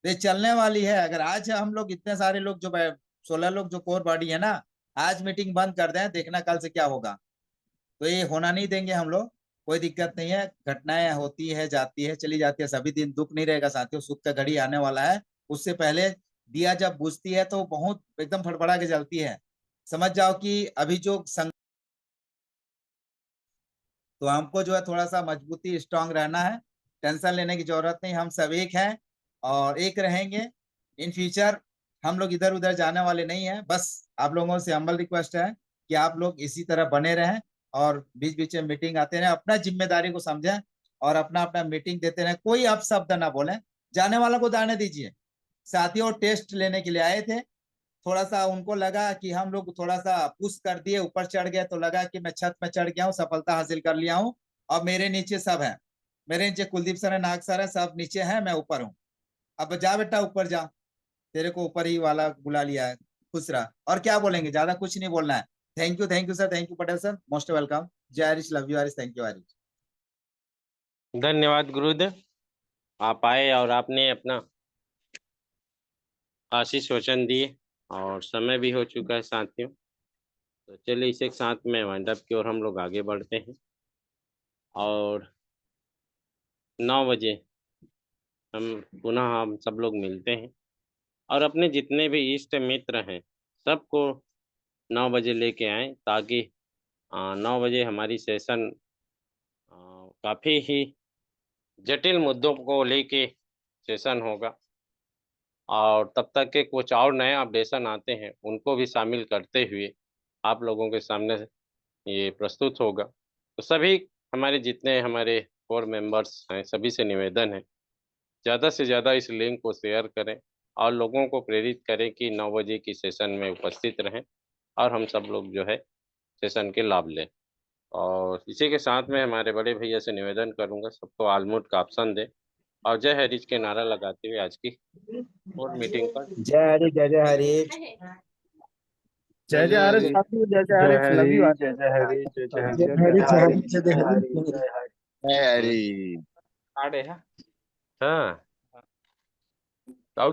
ये चलने वाली है। अगर आज हम लोग इतने सारे लोग, जो 16 लोग जो कोर बॉडी है ना, आज मीटिंग बंद कर दें, देखना कल से क्या होगा। तो ये होना नहीं देंगे हम लोग। कोई दिक्कत नहीं है, घटनाएं होती है, जाती है, चली जाती है, सभी दिन दुख नहीं रहेगा साथियों, सुख का घड़ी आने वाला है। उससे पहले दिया जब बुझती है तो बहुत एकदम फड़फड़ा के जलती है। समझ जाओ कि अभी जो तो हमको जो है थोड़ा सा मजबूती, स्ट्रांग रहना है। टेंशन लेने की जरूरत नहीं, हम सब एक हैं और एक रहेंगे। इन फ्यूचर हम लोग इधर उधर जाने वाले नहीं हैं। बस आप लोगों से हम्बल रिक्वेस्ट है कि आप लोग इसी तरह बने रहें और बीच बीच में मीटिंग आते रहें, अपना जिम्मेदारी को समझें। और अपना अपना मीटिंग देते रहे, कोई आप शब्द ना बोले, जाने वाला को जाने दीजिए। साथियों टेस्ट लेने के लिए आए थे, थोड़ा सा उनको लगा कि हम लोग थोड़ा सा पुश कर दिए, ऊपर चढ़ गए, तो लगा कि मैं छत में चढ़ गया हूँ, सफलता हासिल कर लिया हूँ। और मेरे नीचे सब है, मेरे नीचे कुलदीप सर है, नाग सर है, सब नीचे है, मैं ऊपर हूँ। अब जा बेटा ऊपर जा, तेरे को ऊपर ही वाला बुला लिया है, खुश रहा। और क्या बोलेंगे, ज्यादा कुछ नहीं बोलना है। Thank you sir, thank you Patel sir, most welcome. जय Harish, love you Harish, thank you Harish. धन्यवाद गुरुदेव, आप आए और आपने अपना आशीष वचन दिए और समय भी हो चुका है साथियों। तो चलिए इसे साथ में वाइंड अप की ओर हम लोग आगे बढ़ते हैं और 9 बजे हम सब लोग मिलते हैं और अपने जितने भी इष्ट मित्र हैं सबको 9 बजे लेके आएं, ताकि 9 बजे हमारी सेशन काफ़ी ही जटिल मुद्दों को लेके सेशन होगा और तब तक के कुछ और नए अपडेशन आते हैं उनको भी शामिल करते हुए आप लोगों के सामने ये प्रस्तुत होगा। तो सभी हमारे जितने हमारे कोर मेंबर्स हैं सभी से निवेदन है ज़्यादा से ज़्यादा इस लिंक को शेयर करें और लोगों को प्रेरित करें कि 9 बजे की सेशन में उपस्थित रहें और हम सब लोग जो है सेशन के लाभ लें। और इसी के साथ में हमारे बड़े भैया से निवेदन करूंगा सबको आलमोट का ऑप्शन दें और जय हरीश के नारा लगाते हुए आज की बोर्ड मीटिंग पर जय हरीश, जय जय हरीश। जय जय हरीश साथियों, जय जय हरीश, लव यू। जय जय हरी, जय जय हरी, जय हरीश, जय हरीश, जय जय हरीश। जय हरी। हाँ तो